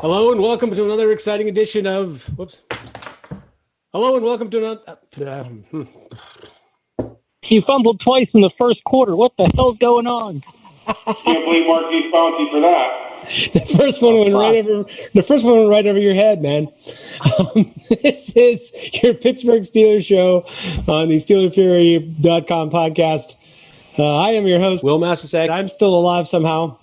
Hello and welcome to another exciting edition of. Hello and welcome to another. You fumbled twice in the first quarter. What the hell's going on? Can't blame Marquise Pouncey for that. The first one went right over your head, man. This is your Pittsburgh Steelers show on the SteelerFury.com podcast. I am your host, Will Massasak. I'm still alive somehow,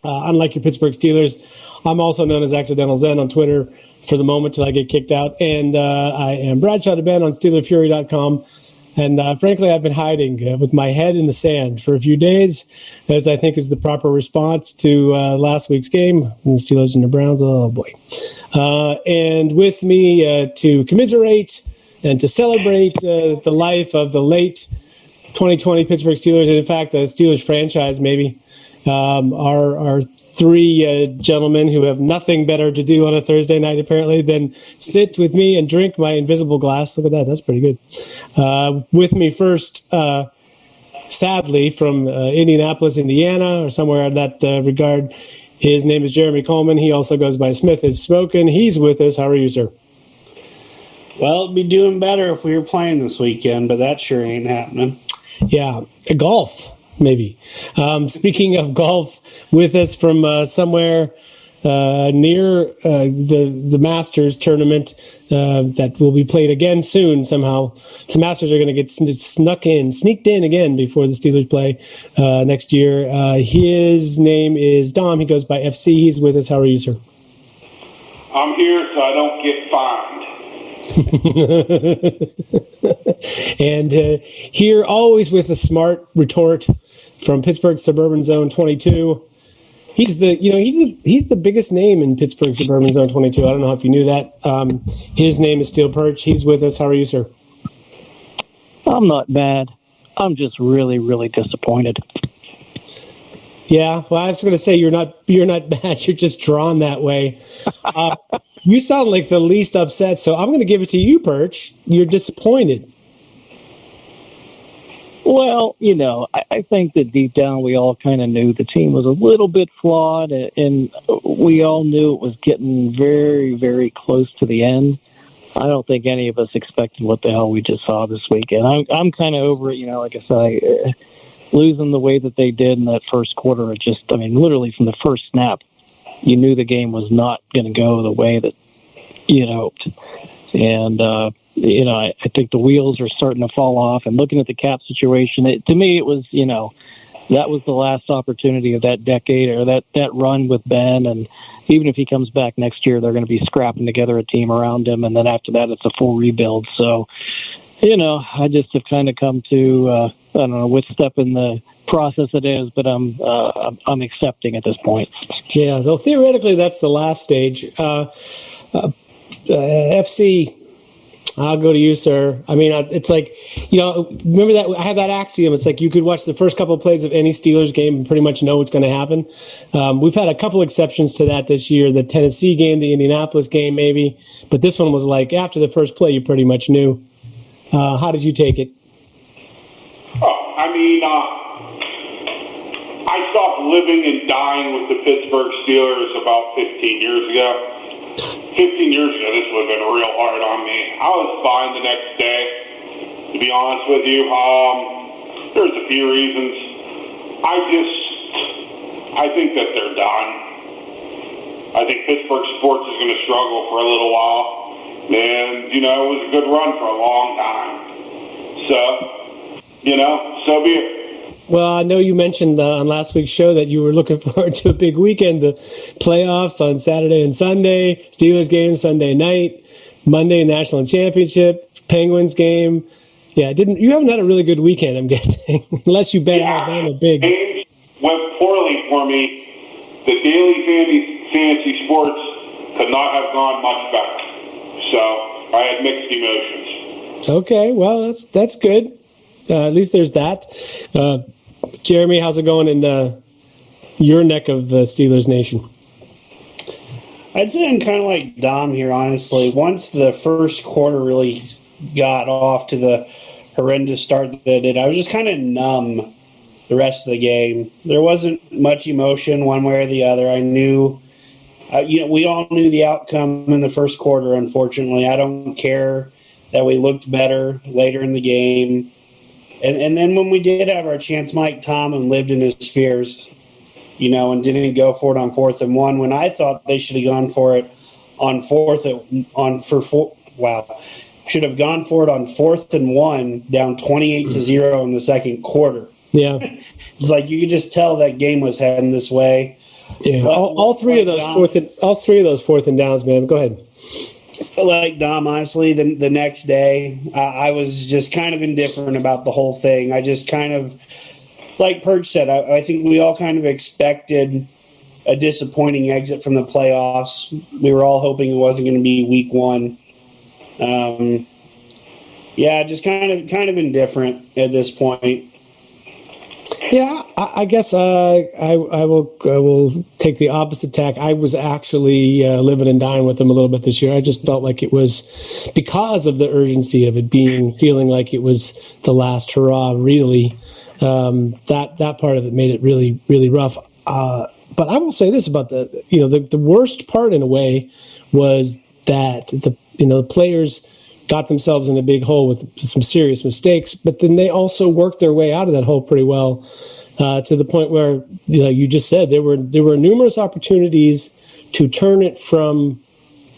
unlike your Pittsburgh Steelers. I'm also known as Accidental Zen on Twitter for the moment till I get kicked out. And I am Bradshaw DeBen on SteelerFury.com. And frankly, I've been hiding with my head in the sand for a few days, as I think is the proper response to last week's game, the Steelers and the Browns. Oh, boy. And with me to commiserate and to celebrate the life of the late 2020 Pittsburgh Steelers, and in fact, the Steelers franchise, maybe, are three gentlemen who have nothing better to do on a Thursday night, apparently, than sit with me and drink my invisible glass. Look at that. That's pretty good. With me first, sadly, from Indianapolis, Indiana, or somewhere in that regard, his name is Jeremy Coleman. He also goes by Smith is Smokin'. He's with us. How are you, sir? Well, it'd be doing better if we were playing this weekend, but that sure ain't happening. Yeah, golf. Maybe. Speaking of golf, with us from somewhere near the Masters tournament that will be played again soon somehow. The Masters are going to get sneaked in again before the Steelers play next year. His name is Dom. He goes by FC. He's with us. How are you, sir? I'm here so I don't get fined. And here, always with a smart retort from Pittsburgh Suburban Zone 22. He's the biggest name in Pittsburgh Suburban Zone 22. I don't know if you knew that. His name is Steel Perch. He's with us. How are you, sir? I'm not bad. I'm just really, really disappointed. Yeah, well, I was going to say you're not bad. You're just drawn that way. You sound like the least upset, so I'm going to give it to you, Perch. You're disappointed. Well, I think that deep down we all kind of knew the team was a little bit flawed, and we all knew it was getting very, very close to the end. I don't think any of us expected what the hell we just saw this weekend. I'm kind of over it, like I said, losing the way that they did in that first quarter. Literally from the first snap, you knew the game was not going to go the way that you'd hoped. And, I think the wheels are starting to fall off. And looking at the cap situation, to me, it was, that was the last opportunity of that decade or that run with Ben. And even if he comes back next year, they're going to be scrapping together a team around him. And then after that, it's a full rebuild. So, I just have kind of come to, I don't know what step in the process it is, but I'm accepting at this point. Yeah, so theoretically, that's the last stage. FC, I'll go to you, sir. I mean, it's like, remember that I have that axiom. It's like you could watch the first couple of plays of any Steelers game and pretty much know what's going to happen. We've had a couple exceptions to that this year, the Tennessee game, the Indianapolis game, maybe. But this one was like after the first play, you pretty much knew. How did you take it? I stopped living and dying with the Pittsburgh Steelers about 15 years ago. 15 years ago, this would have been real hard on me. I was fine the next day, to be honest with you. There's a few reasons. I think that they're done. I think Pittsburgh sports is going to struggle for a little while. And, it was a good run for a long time. So, so be it. Well, I know you mentioned on last week's show that you were looking forward to a big weekend, the playoffs on Saturday and Sunday, Steelers game Sunday night, Monday National Championship, Penguins game. Yeah, you haven't had a really good weekend, I'm guessing, unless you bet Alabama big. Games went poorly for me. The daily fantasy sports could not have gone much better. So I had mixed emotions. Okay, well, that's good. At least there's that. Jeremy, how's it going in your neck of Steelers Nation? I'd say I'm kind of like Dom here, honestly. Once the first quarter really got off to the horrendous start that it did, I was just kind of numb the rest of the game. There wasn't much emotion one way or the other. I knew We all knew the outcome in the first quarter, unfortunately. I don't care that we looked better later in the game. And then when we did have our chance, Mike Tomlin lived in his fears, and didn't go for it on 4th and 1 when I thought they should have gone for it on should have gone for it on 4th and 1 down 28-0 in the second quarter. Yeah. It's like you could just tell that game was heading this way. Yeah. All three of those fourth and downs, man. Go ahead. Like Dom, honestly, the next day, I was just kind of indifferent about the whole thing. I just kind of, like Perch said, I think we all kind of expected a disappointing exit from the playoffs. We were all hoping it wasn't going to be week 1. Just kind of indifferent at this point. Yeah, I guess I will take the opposite tack. I was actually living and dying with them a little bit this year. I just felt like it was because of the urgency of it feeling like it was the last hurrah. Really, that part of it made it really, really rough. But I will say this about the worst part in a way was that the players got themselves in a big hole with some serious mistakes, but then they also worked their way out of that hole pretty well, to the point where, you just said there were numerous opportunities to turn it from,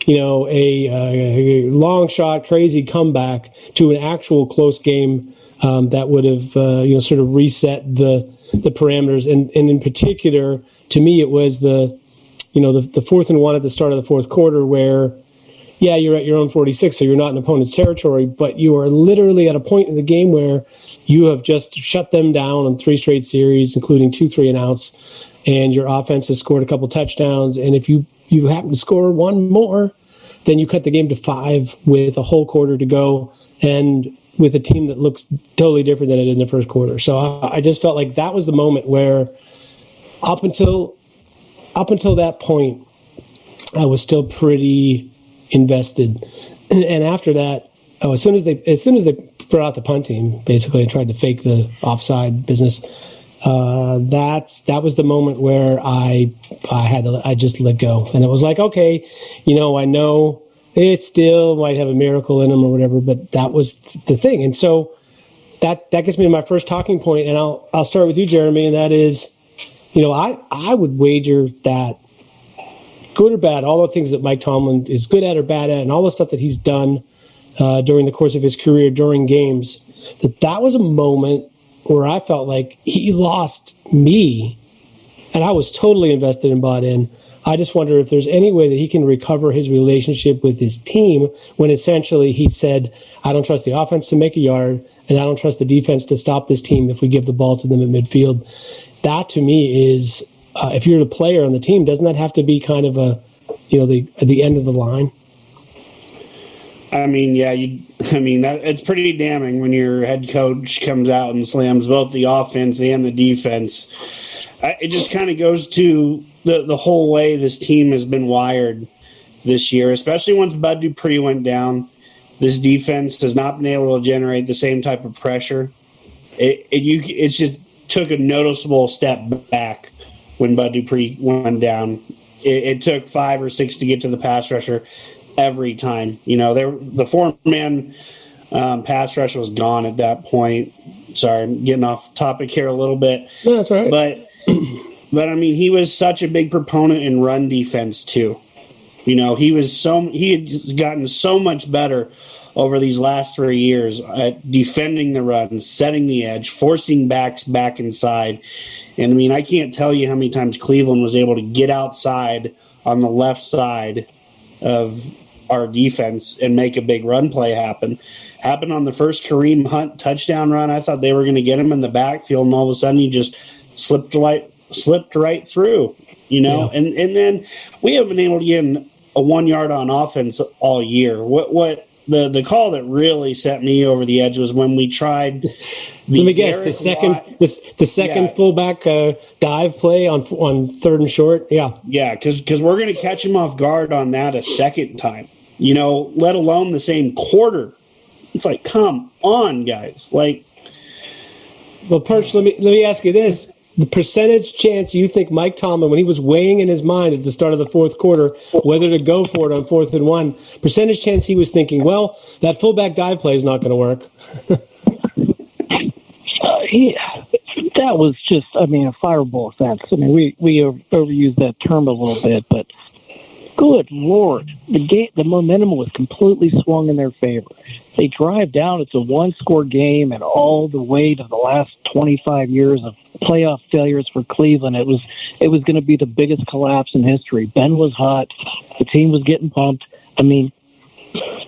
a long shot, crazy comeback to an actual close game that would have, sort of reset the parameters. And in particular, to me, it was the 4th and 1 at the start of the fourth quarter where, yeah, you're at your own 46, so you're not in opponent's territory, but you are literally at a point in the game where you have just shut them down on 3 straight series, including 2 3-and-outs, and your offense has scored a couple touchdowns. And if you happen to score one more, then you cut the game to 5 with a whole quarter to go, and with a team that looks totally different than it did in the first quarter. So I just felt like that was the moment where, up until that point, I was still pretty invested, and after that, as soon as they brought out the punt team, basically, and tried to fake the offside business, that was the moment where I just let go, and it was like, okay, I know it still might have a miracle in them or whatever, but that was the thing, and so that gets me to my first talking point, and I'll start with you, Jeremy, and that is, I would wager that, good or bad, all the things that Mike Tomlin is good at or bad at, and all the stuff that he's done during the course of his career during games, that was a moment where I felt like he lost me, and I was totally invested and bought in. I just wonder if there's any way that he can recover his relationship with his team when essentially he said, I don't trust the offense to make a yard, and I don't trust the defense to stop this team if we give the ball to them at midfield. That, to me, is... if you're the player on the team, doesn't that have to be kind of the end of the line? I mean, yeah, it's pretty damning when your head coach comes out and slams both the offense and the defense. It just kind of goes to the whole way this team has been wired this year, especially once Bud Dupree went down. This defense has not been able to generate the same type of pressure. It just took a noticeable step back when Bud Dupree went down. It took 5 or 6 to get to the pass rusher every time. The 4-man pass rush was gone at that point. Sorry, I'm getting off topic here a little bit. No, that's all right. But I mean, he was such a big proponent in run defense too. He had gotten so much better over these last 3 years at defending the run, setting the edge, forcing backs back inside. And, I mean, I can't tell you how many times Cleveland was able to get outside on the left side of our defense and make a big run play happen. Happened on the first Kareem Hunt touchdown run. I thought they were going to get him in the backfield, and all of a sudden he just slipped right through, Yeah. And then we haven't been able to get in a 1 yard on offense all year. What the call that really set me over the edge was when we tried. Let me guess, the second fullback dive play on 3rd and short. Yeah, because we're going to catch him off guard on that a second time. Let alone the same quarter. It's like, come on, guys. Like, well, Perch, let me ask you this: the percentage chance you think Mike Tomlin, when he was weighing in his mind at the start of the fourth quarter whether to go for it on 4th and 1, percentage chance he was thinking, well, that fullback dive play is not going to work? That was just, a fireball offense. We overused that term a little bit, but good Lord, the momentum was completely swung in their favor. They drive down. It's a one-score game, and all the weight of the last 25 years of playoff failures for Cleveland, it was going to be the biggest collapse in history. Ben was hot. The team was getting pumped.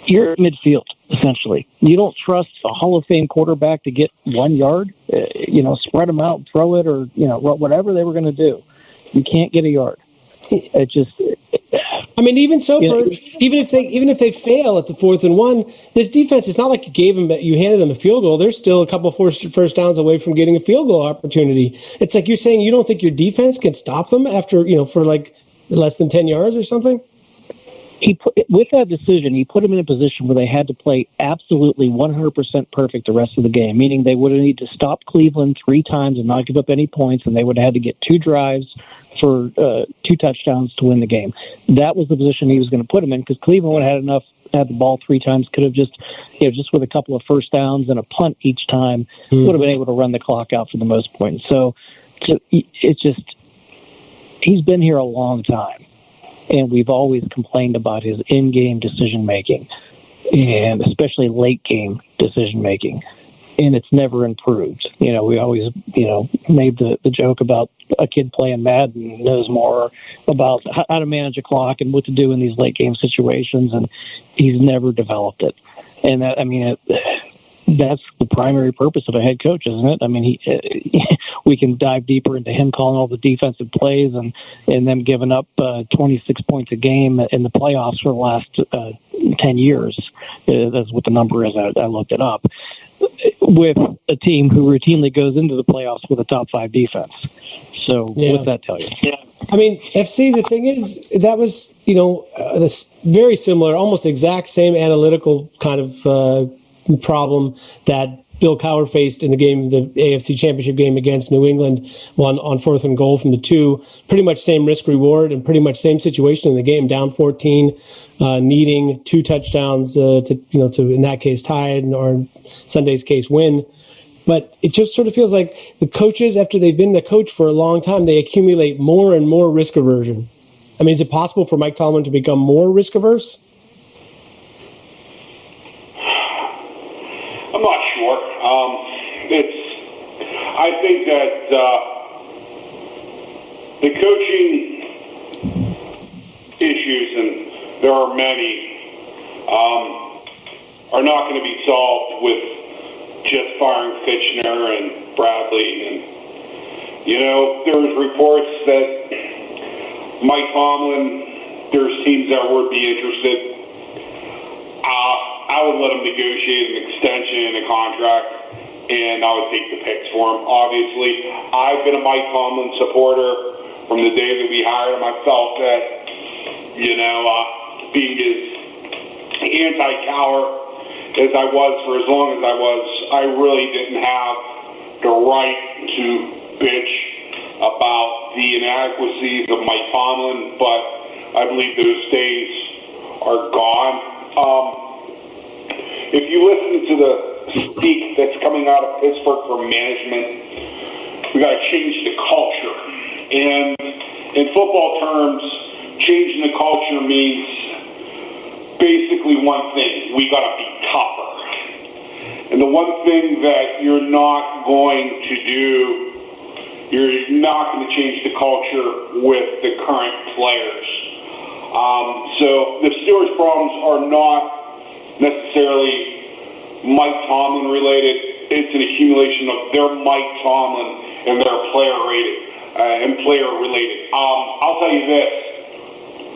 You're at midfield, essentially. You don't trust a Hall of Fame quarterback to get 1 yard, spread them out and throw it, or, whatever they were going to do. You can't get a yard. It just... even so, Birch, even if they fail at the 4th and 1, this defense, it's not like you handed them a field goal. They're still a couple first downs away from getting a field goal opportunity. It's like you're saying you don't think your defense can stop them after, for like less than 10 yards or something? With that decision, he put them in a position where they had to play absolutely 100% perfect the rest of the game, meaning they would have needed to stop Cleveland 3 times and not give up any points, and they would have had to get 2 drives for 2 touchdowns to win the game. That was the position he was going to put them in, because Cleveland would have had the ball 3 times, could have just with a couple of first downs and a punt each time, would have been able to run the clock out for the most point. So it's just, he's been here a long time, and we've always complained about his in-game decision-making, and especially late-game decision-making, and it's never improved. We always, made the joke about a kid playing Madden knows more about how to manage a clock and what to do in these late-game situations, and he's never developed it. And that's the primary purpose of a head coach, isn't it? We can dive deeper into him calling all the defensive plays and them giving up 26 points a game in the playoffs for the last 10 years. That's what the number is. I looked it up. With a team who routinely goes into the playoffs with a top 5 defense. So what's that tell you? Yeah. FC, the thing is, that was, this very similar, almost exact same analytical kind of problem that Bill Cowher faced in the AFC Championship game against New England, on 4th and goal from the 2. Pretty much same risk reward and pretty much same situation in the game, down 14, needing 2 touchdowns to in that case tie it, or in Sunday's case win. But it just sort of feels like the coaches, after they've been the coach for a long time, they accumulate more and more risk aversion. Is it possible for Mike Tomlin to become more risk averse? I'm not sure. I think that the coaching issues, and there are many, are not going to be solved with just firing Fitchner and Bradley. And, there was reports that Mike Tomlin, there's teams that would be interested. I would let him negotiate an extension and a contract, and I would take the picks for him. Obviously, I've been a Mike Tomlin supporter from the day that we hired him. I felt that, being as anti-Cowher as I was for as long as I was, I really didn't have the right to bitch about the inadequacies of Mike Tomlin, but I believe those days are gone. If you listen to the speak that's coming out of Pittsburgh from management, we got to change the culture. And in football terms, changing the culture means basically one thing: we got to be tougher. And the one thing that you're not going to do, you're not going to change the culture with the current players. So the Steelers' problems are not necessarily Mike Tomlin related. It's an accumulation of their Mike Tomlin and their player related. I'll tell you this: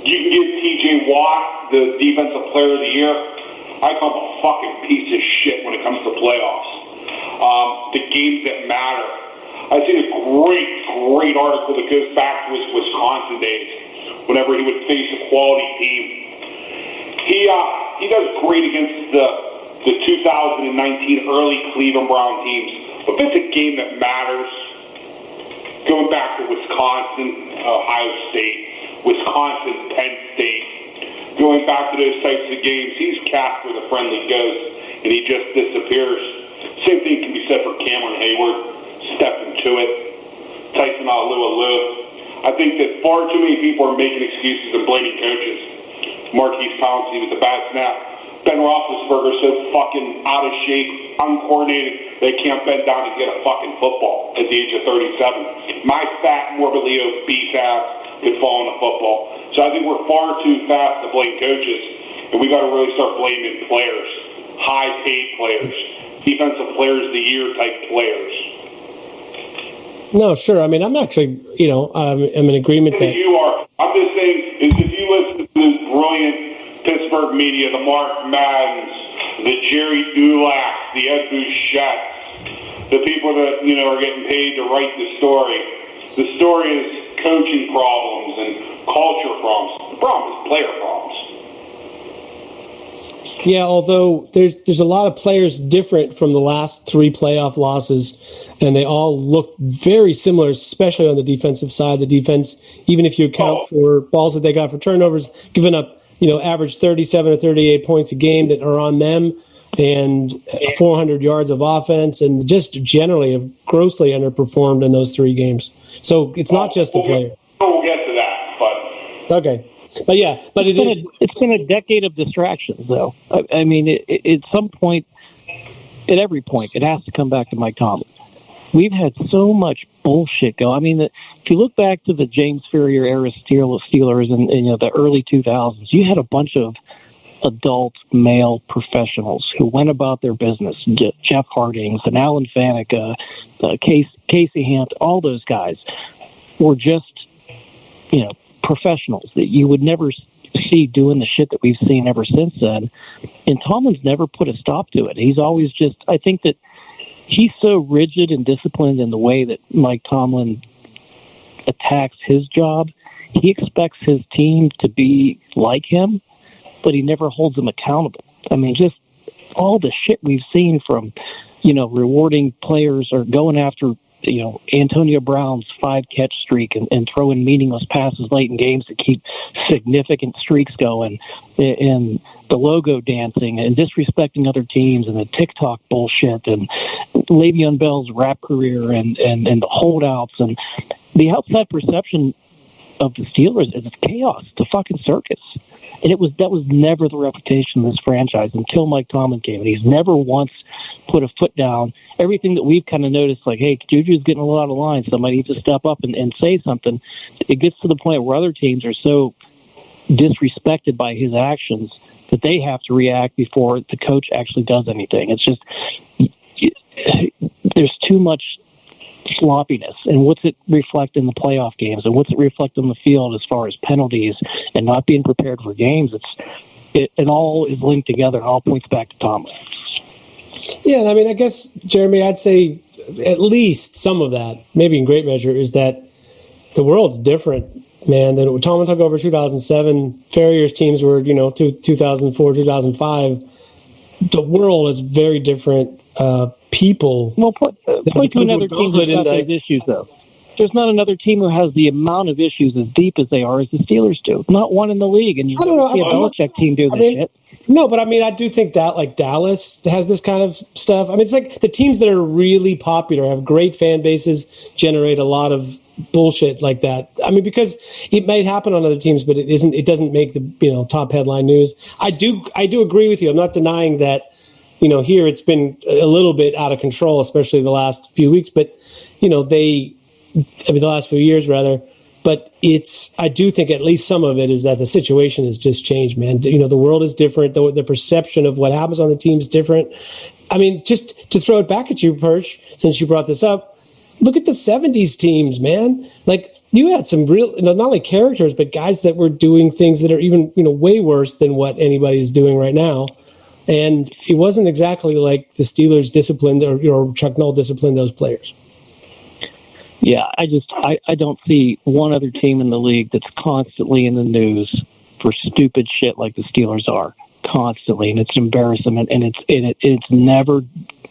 you can give T.J. Watt the Defensive Player of the Year. I call him a fucking piece of shit when it comes to playoffs. The games that matter. I've seen a great article that goes back to his Wisconsin days. Whenever he would face a quality team, he does great against the 2019 early Cleveland Brown teams. But if it's a game that matters, back to Wisconsin, Ohio State, Wisconsin, Penn State. Going back to those types of games, he's Casper the Friendly Ghost, and he just disappears. Same thing can be said for Cameron Hayward, stepping to it. Tyson Alualu. I think that far too many people are making excuses and blaming coaches. Marquise Pouncey with the bad snap. Ben Roethlisberger's so fucking out of shape, uncoordinated, they can't bend down and get a fucking football at the age of 37. My fat, morbidly obese ass could fall in a football. So I think we're far too fast to blame coaches, and we got to really start blaming players, high-paid players, defensive players of the year type players. No, sure. I mean, I'm actually, I'm in agreement that you are. I'm just saying, is if you listen to this brilliant Pittsburgh media, the Mark Maddens, the Jerry Dulacs, the Ed Bouchettes, the people that are getting paid to write the story. The story is coaching problems and culture problems. The problem is player problems. Yeah, although there's a lot of players different from the last 3 playoff losses, and they all look very similar, especially on the defensive side. The defense, even if you account for balls that they got for turnovers, giving up, average 37 or 38 points a game that are on them, and 400 yards of offense, and just generally have grossly underperformed in those 3 games. So it's not just the player. We'll get to that, but okay. But yeah, but it's been a decade of distractions, though. I mean, at some point, at every point, it has to come back to Mike Tomlin. We've had so much bullshit go. I mean, if you look back to the James Ferrier era Steelers in the early 2000s, you had a bunch of adult male professionals who went about their business. Jeff Hardings and Alan Faneca, Casey Hampton, all those guys were just, professionals that you would never see doing the shit that we've seen ever since then. And Tomlin's never put a stop to it. He's always just, I think that he's so rigid and disciplined in the way that Mike Tomlin attacks his job. He expects his team to be like him, but he never holds them accountable. I mean, just all the shit we've seen from, rewarding players or going after, Antonio Brown's 5-catch streak and throwing meaningless passes late in games to keep significant streaks going, and the logo dancing and disrespecting other teams and the TikTok bullshit and Le'Veon Bell's rap career and the holdouts and the outside perception of the Steelers is chaos. It's a fucking circus. And that was never the reputation of this franchise until Mike Tomlin came. And he's never once put a foot down. Everything that we've kind of noticed, like, hey, Juju's getting a lot of lines, somebody needs to step up and say something. It gets to the point where other teams are so disrespected by his actions that they have to react before the coach actually does anything. It's just, there's too much sloppiness, and what's it reflect in the playoff games, and what's it reflect on the field as far as penalties and not being prepared for games? It all is linked together and all points back to Tomlin. Yeah, and I mean, I guess, Jeremy, I'd say at least some of that, maybe in great measure, is that the world's different, man. Than when Tomlin took over 2007, Ferrier's teams were, 2004, 2005. The world is very different. People. Well, point to another team who's got those issues, though. There's not another team who has the amount of issues as deep as they are as the Steelers do. Not one in the league, and you can't Belichick team do this shit. No, but I mean, I do think that, like, Dallas has this kind of stuff. I mean, it's like the teams that are really popular, have great fan bases, generate a lot of bullshit like that. I mean, because it might happen on other teams, but it doesn't make the top headline news. I do agree with you. I'm not denying that. Here it's been a little bit out of control, especially the last few weeks. But the last few years rather. But I do think at least some of it is that the situation has just changed, man. The world is different. The perception of what happens on the team is different. I mean, just to throw it back at you, Perch, since you brought this up, look at the 70s teams, man. Like, you had some real, not only characters, but guys that were doing things that are even, way worse than what anybody is doing right now. And it wasn't exactly like the Steelers disciplined or Chuck Noll disciplined those players. Yeah, I don't see one other team in the league that's constantly in the news for stupid shit like the Steelers are. constantly, and it's embarrassment, and it's never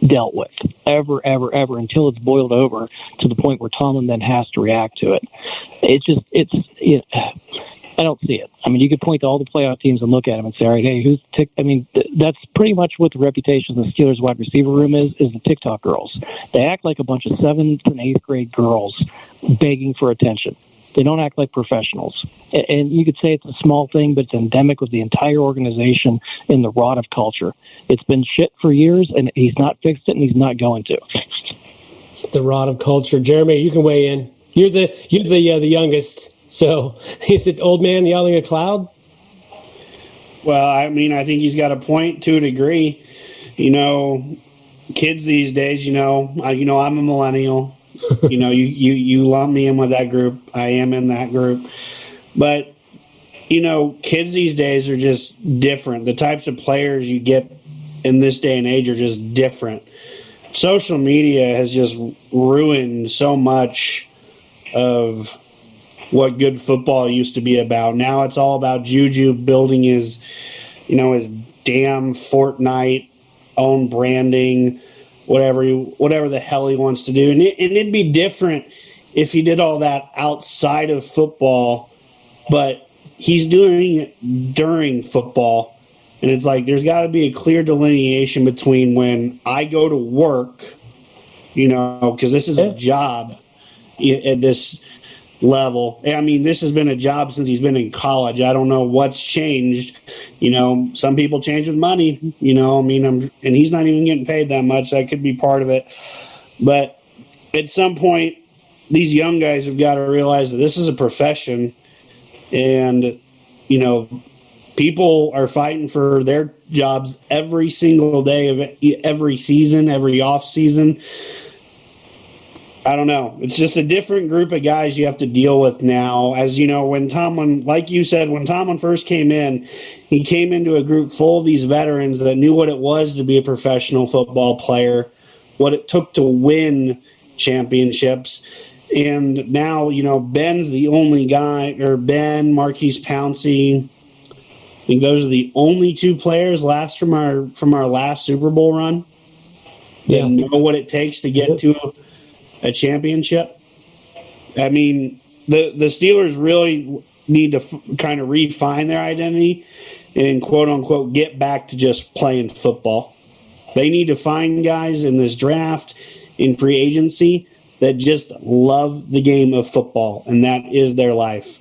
dealt with ever until it's boiled over to the point where Tomlin then has to react to it. I don't see it. I mean, you could point to all the playoff teams and look at them and say, all right, hey, who's that's pretty much what the reputation of the Steelers wide receiver room is the TikTok girls. They act like a bunch of 7th and 8th grade girls begging for attention. They don't act like professionals. And you could say it's a small thing, but it's endemic with the entire organization in the rot of culture. It's been shit for years, and he's not fixed it, and he's not going to. The rot of culture. Jeremy, you can weigh in. You're the youngest. So is it old man yelling at cloud? Well, I mean, I think he's got a point to a degree. Kids these days, I'm a millennial. You lump me in with that group. I am in that group. But, kids these days are just different. The types of players you get in this day and age are just different. Social media has just ruined so much of what good football used to be about. Now it's all about Juju building his damn Fortnite own branding, whatever the hell he wants to do. And it'd be different if he did all that outside of football, but he's doing it during football. And it's like there's got to be a clear delineation between when I go to work, because this is a job at this level. I mean, this has been a job since he's been in college. I don't know what's changed. Some people change with money, and he's not even getting paid that much. That could be part of it. But at some point, these young guys have got to realize that this is a profession, and, people are fighting for their jobs every single day of every season, every off season. I don't know. It's just a different group of guys you have to deal with now. As when Tomlin, like you said, when Tomlin first came in, he came into a group full of these veterans that knew what it was to be a professional football player, what it took to win championships. And now, Ben's the only guy, or Ben, Marquise Pouncey. I think those are the only 2 players last from our last Super Bowl run that know what it takes to get to a championship. I mean, the Steelers really need to kind of refine their identity and quote unquote get back to just playing football. They need to find guys in this draft, in free agency, that just love the game of football, and that is their life.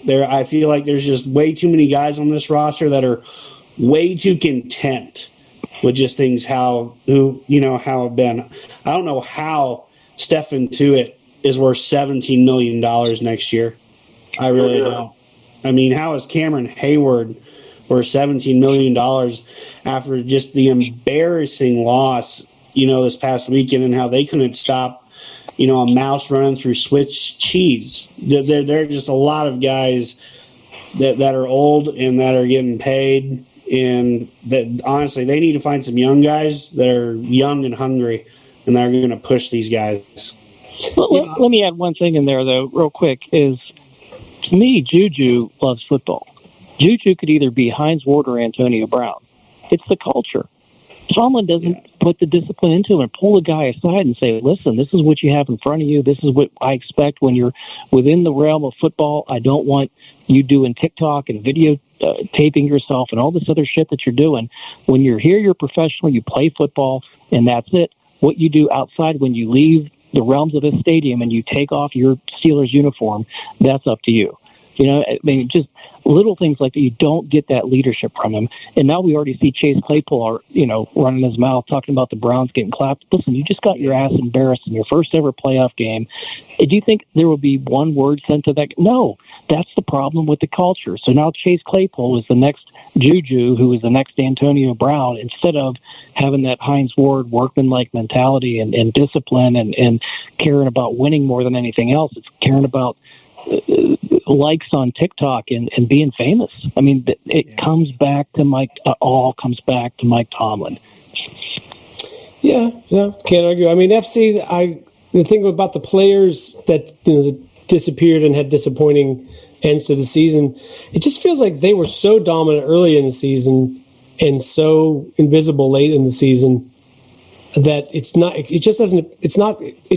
I feel like there's just way too many guys on this roster that are way too content with just things how have been. I don't know how Stephen Tuitt is worth $17 million next year. I really don't. I mean, how is Cameron Hayward worth $17 million after just the embarrassing loss, this past weekend, and how they couldn't stop, a mouse running through Swiss cheese? There are just a lot of guys that are old and that are getting paid, and that honestly they need to find some young guys that are young and hungry, and they're going to push these guys. Let me add one thing in there, though, real quick, is to me, Juju loves football. Juju could either be Hines Ward or Antonio Brown. It's the culture. Tomlin doesn't put the discipline into him and pull the guy aside and say, listen, this is what you have in front of you. This is what I expect when you're within the realm of football. I don't want you doing TikTok and video taping yourself and all this other shit that you're doing. When you're here, you're professional. You play football, and that's it. What you do outside when you leave the realms of this stadium and you take off your Steelers uniform, that's up to you. I mean, just little things like that. You don't get that leadership from him. And now we already see Chase Claypool, running his mouth, talking about the Browns getting clapped. Listen, you just got your ass embarrassed in your first ever playoff game. Do you think there will be one word sent to that? No, that's the problem with the culture. So now Chase Claypool is the next Juju, who is the next Antonio Brown, instead of having that Hines Ward workman-like mentality and discipline and caring about winning more than anything else. It's caring about likes on TikTok and being famous. I mean, it comes back to Mike. All comes back to Mike Tomlin. Yeah, can't argue. I mean, the thing about the players that that disappeared and had disappointing ends to the season, it just feels like they were so dominant early in the season, and so invisible late in the season that it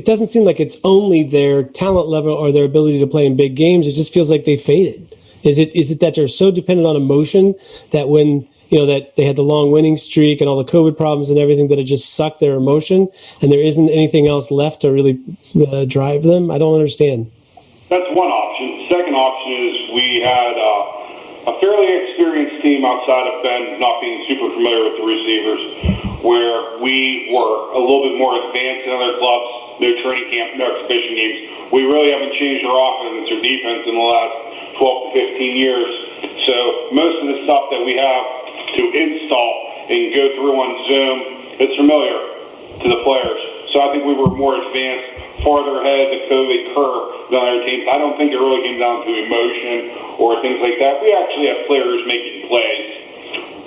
doesn't seem like it's only their talent level or their ability to play in big games. It just feels like they faded. Is it that they're so dependent on emotion that when, that they had the long winning streak and all the COVID problems and everything, that it just sucked their emotion and there isn't anything else left to really drive them? I don't understand. That's one option. Second option is we had a fairly experienced team outside of Ben not being super familiar with the receivers, where we were a little bit more advanced in other clubs, no training camp, no exhibition games. We really haven't changed our offense or defense in the last 12 to 15 years. So most of the stuff that we have to install and go through on Zoom, it's familiar to the players. So I think we were more advanced, farther ahead of the COVID curve than other teams. I don't think it really came down to emotion or things like that. We actually have players making plays,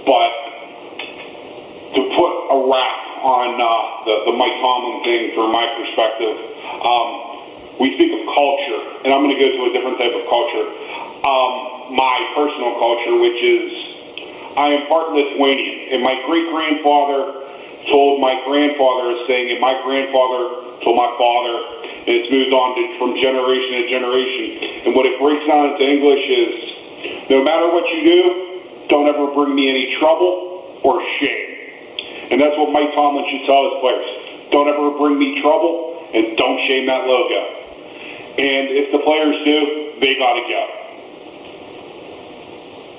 but to put a wrap on the Mike Tomlin thing from my perspective, we speak of culture, and I'm going to go to a different type of culture. My personal culture, which is I am part Lithuanian, and my great-grandfather told my grandfather a saying, and my grandfather told my father, and it's moved on from generation to generation. And what it breaks down into English is, no matter what you do, don't ever bring me any trouble or shame. And that's what Mike Tomlin should tell his players. Don't ever bring me trouble, and don't shame that logo. And if the players do, they got to go.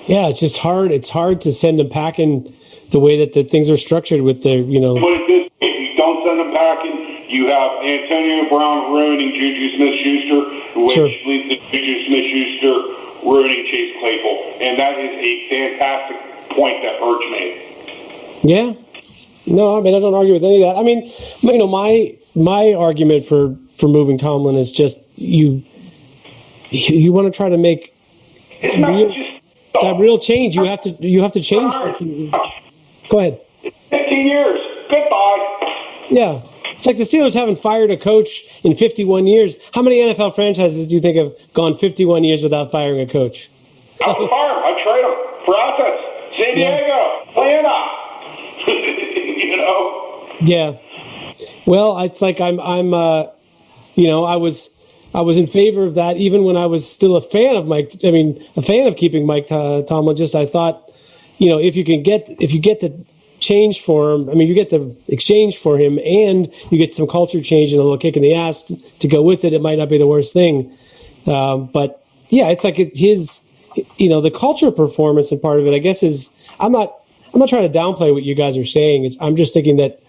Yeah, it's just hard. It's hard to send them packing the way that the things are structured with the, Put it this way, if you don't send them packing, you have Antonio Brown ruining Juju Smith-Schuster, which leads to Juju Smith-Schuster ruining Chase Claypool. And that is a fantastic point that Birch made. Yeah. No, I don't argue with any of that. I mean, my argument for moving Tomlin is just you want to try to make real change. You have to change something. Go ahead. 15 years. Goodbye. Yeah. It's like the Steelers haven't fired a coach in 51 years. How many NFL franchises do you think have gone 51 years without firing a coach? I would fire him. I'd trade him for assets. San Diego. Atlanta. Yeah. Well, it's like I was in favor of that even when I was still a fan of keeping Mike Tomlin. Just I thought, if you get the change for him, you get the exchange for him, and you get some culture change and a little kick in the ass to go with it, it might not be the worst thing. But yeah, it's like the culture performance and part of it, I guess, is I'm not trying to downplay what you guys are saying. I'm just thinking that,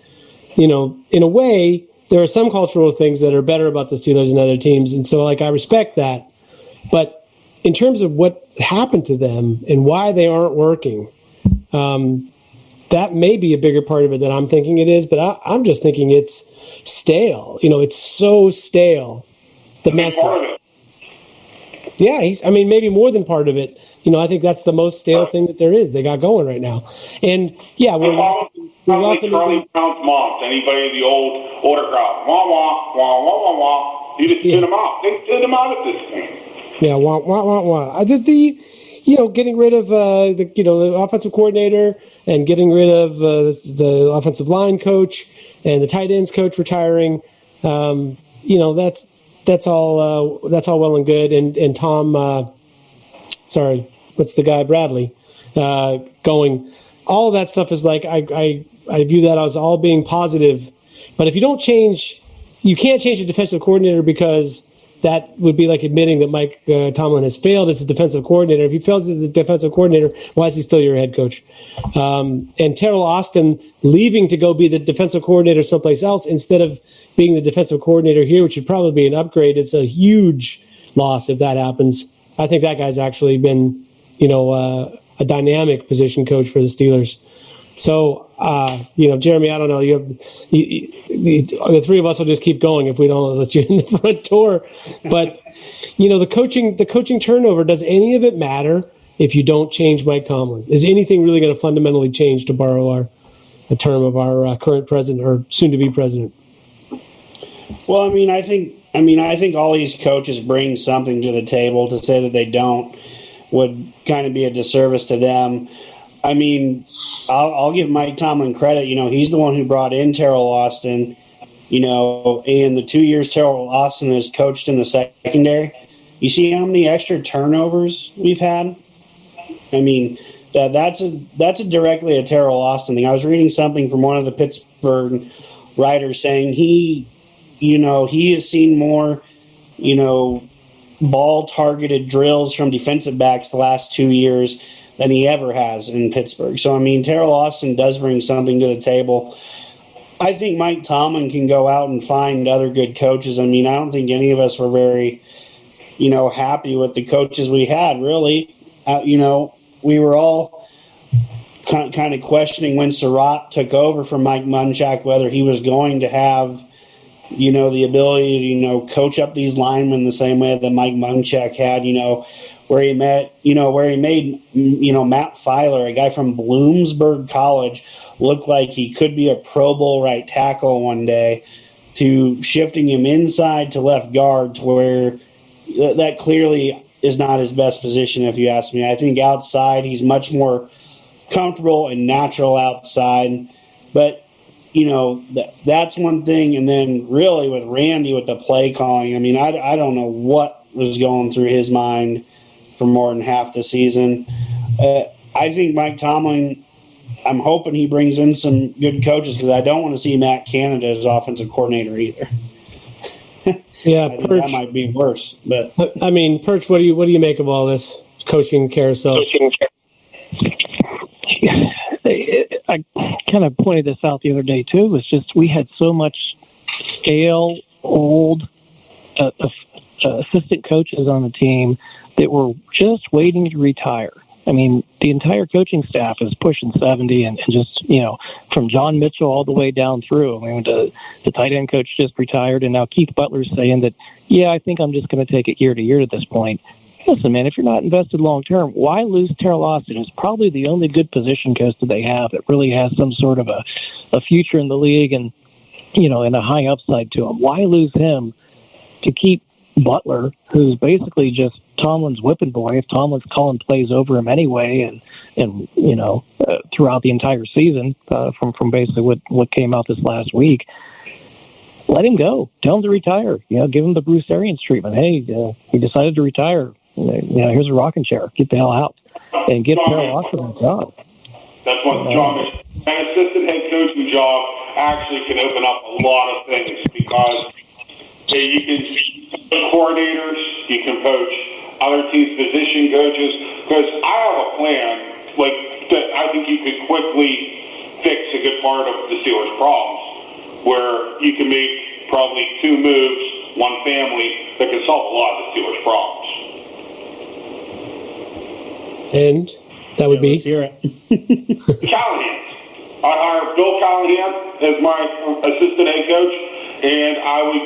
in a way, there are some cultural things that are better about the Steelers than other teams. And so, I respect that. But in terms of what happened to them and why they aren't working, that may be a bigger part of it than I'm thinking it is. But I'm just thinking it's stale. It's so stale, the message. Yeah, maybe more than part of it. I think that's the most stale thing that there is. They got going right now. And, yeah, we're welcoming Charlie Brown's mom, anybody in the older crowd. Wah, wah, wah, wah, wah, wah. You just send them out. They send them out at this point. Yeah, wah, wah, wah, wah. I did getting rid of the offensive coordinator and getting rid of the offensive line coach and the tight ends coach retiring. That's all well and good. And Tom, what's the guy, Bradley, going. All of that stuff is like I view that as all being positive. But if you don't change, you can't change a defensive coordinator, because that would be like admitting that Mike Tomlin has failed as a defensive coordinator. If he fails as a defensive coordinator, why is he still your head coach? And Terrell Austin leaving to go be the defensive coordinator someplace else instead of being the defensive coordinator here, which would probably be an upgrade, is a huge loss if that happens. I think that guy's actually been, a dynamic position coach for the Steelers. So, Jeremy, I don't know. The three of us will just keep going if we don't let you in the front door. But, the coaching turnover, does any of it matter if you don't change Mike Tomlin? Is anything really going to fundamentally change, to borrow a term of our current president or soon-to-be president? Well, I think all these coaches bring something to the table. To say that they don't would kind of be a disservice to them. I mean, I'll give Mike Tomlin credit. He's the one who brought in Terrell Austin. In the 2 years Terrell Austin has coached in the secondary, you see how many extra turnovers we've had? I mean, that's directly a Terrell Austin thing. I was reading something from one of the Pittsburgh writers saying he has seen more, ball targeted drills from defensive backs the last 2 years than he ever has in Pittsburgh. So, I mean, Terrell Austin does bring something to the table. I think Mike Tomlin can go out and find other good coaches. I mean, I don't think any of us were very, happy with the coaches we had, really. We were all kind of questioning when Surratt took over from Mike Munchak whether he was going to have, the ability to, coach up these linemen the same way that Mike Munchak had, where he made Matt Filer, a guy from Bloomsburg College, look like he could be a Pro Bowl right tackle one day, to shifting him inside to left guard, to where that clearly is not his best position, if you ask me. I think outside he's much more comfortable and natural outside. But, that's one thing. And then really with Randy with the play calling, I mean, I don't know what was going through his mind for more than half the season. I think Mike Tomlin, I'm hoping he brings in some good coaches, because I don't want to see Matt Canada as offensive coordinator either. Yeah, I think that might be worse. But I mean, Perch, what do you make of all this coaching carousel? I kind of pointed this out the other day too. It's just we had so much stale, old assistant coaches on the team that were just waiting to retire. I mean, the entire coaching staff is pushing 70, and just, from John Mitchell all the way down through. I mean, the tight end coach just retired, and now Keith Butler's saying that, I think I'm just going to take it year to year at this point. Listen, man, if you're not invested long term, why lose Terrell Austin, who's probably the only good position coach that they have that really has some sort of a future in the league and, and a high upside to him? Why lose him to keep Butler, who's basically just Tomlin's whipping boy, if Tomlin's calling plays over him anyway, and throughout the entire season, from basically what came out this last week? Let him go. Tell him to retire. Give him the Bruce Arians treatment. Hey, he decided to retire. Here's a rocking chair. Get the hell out and get Terrell Austin a job. That's what the job is. An assistant head coaching job actually can open up a lot of things, because you can coordinators, you can coach other teams' position coaches. Because I have a plan, that I think you could quickly fix a good part of the Steelers' problems, where you can make probably 2 moves, one family, that can solve a lot of the Steelers' problems. And that would be? Let's hear it. Callahan. I hired Bill Callahan as my assistant head coach, and I would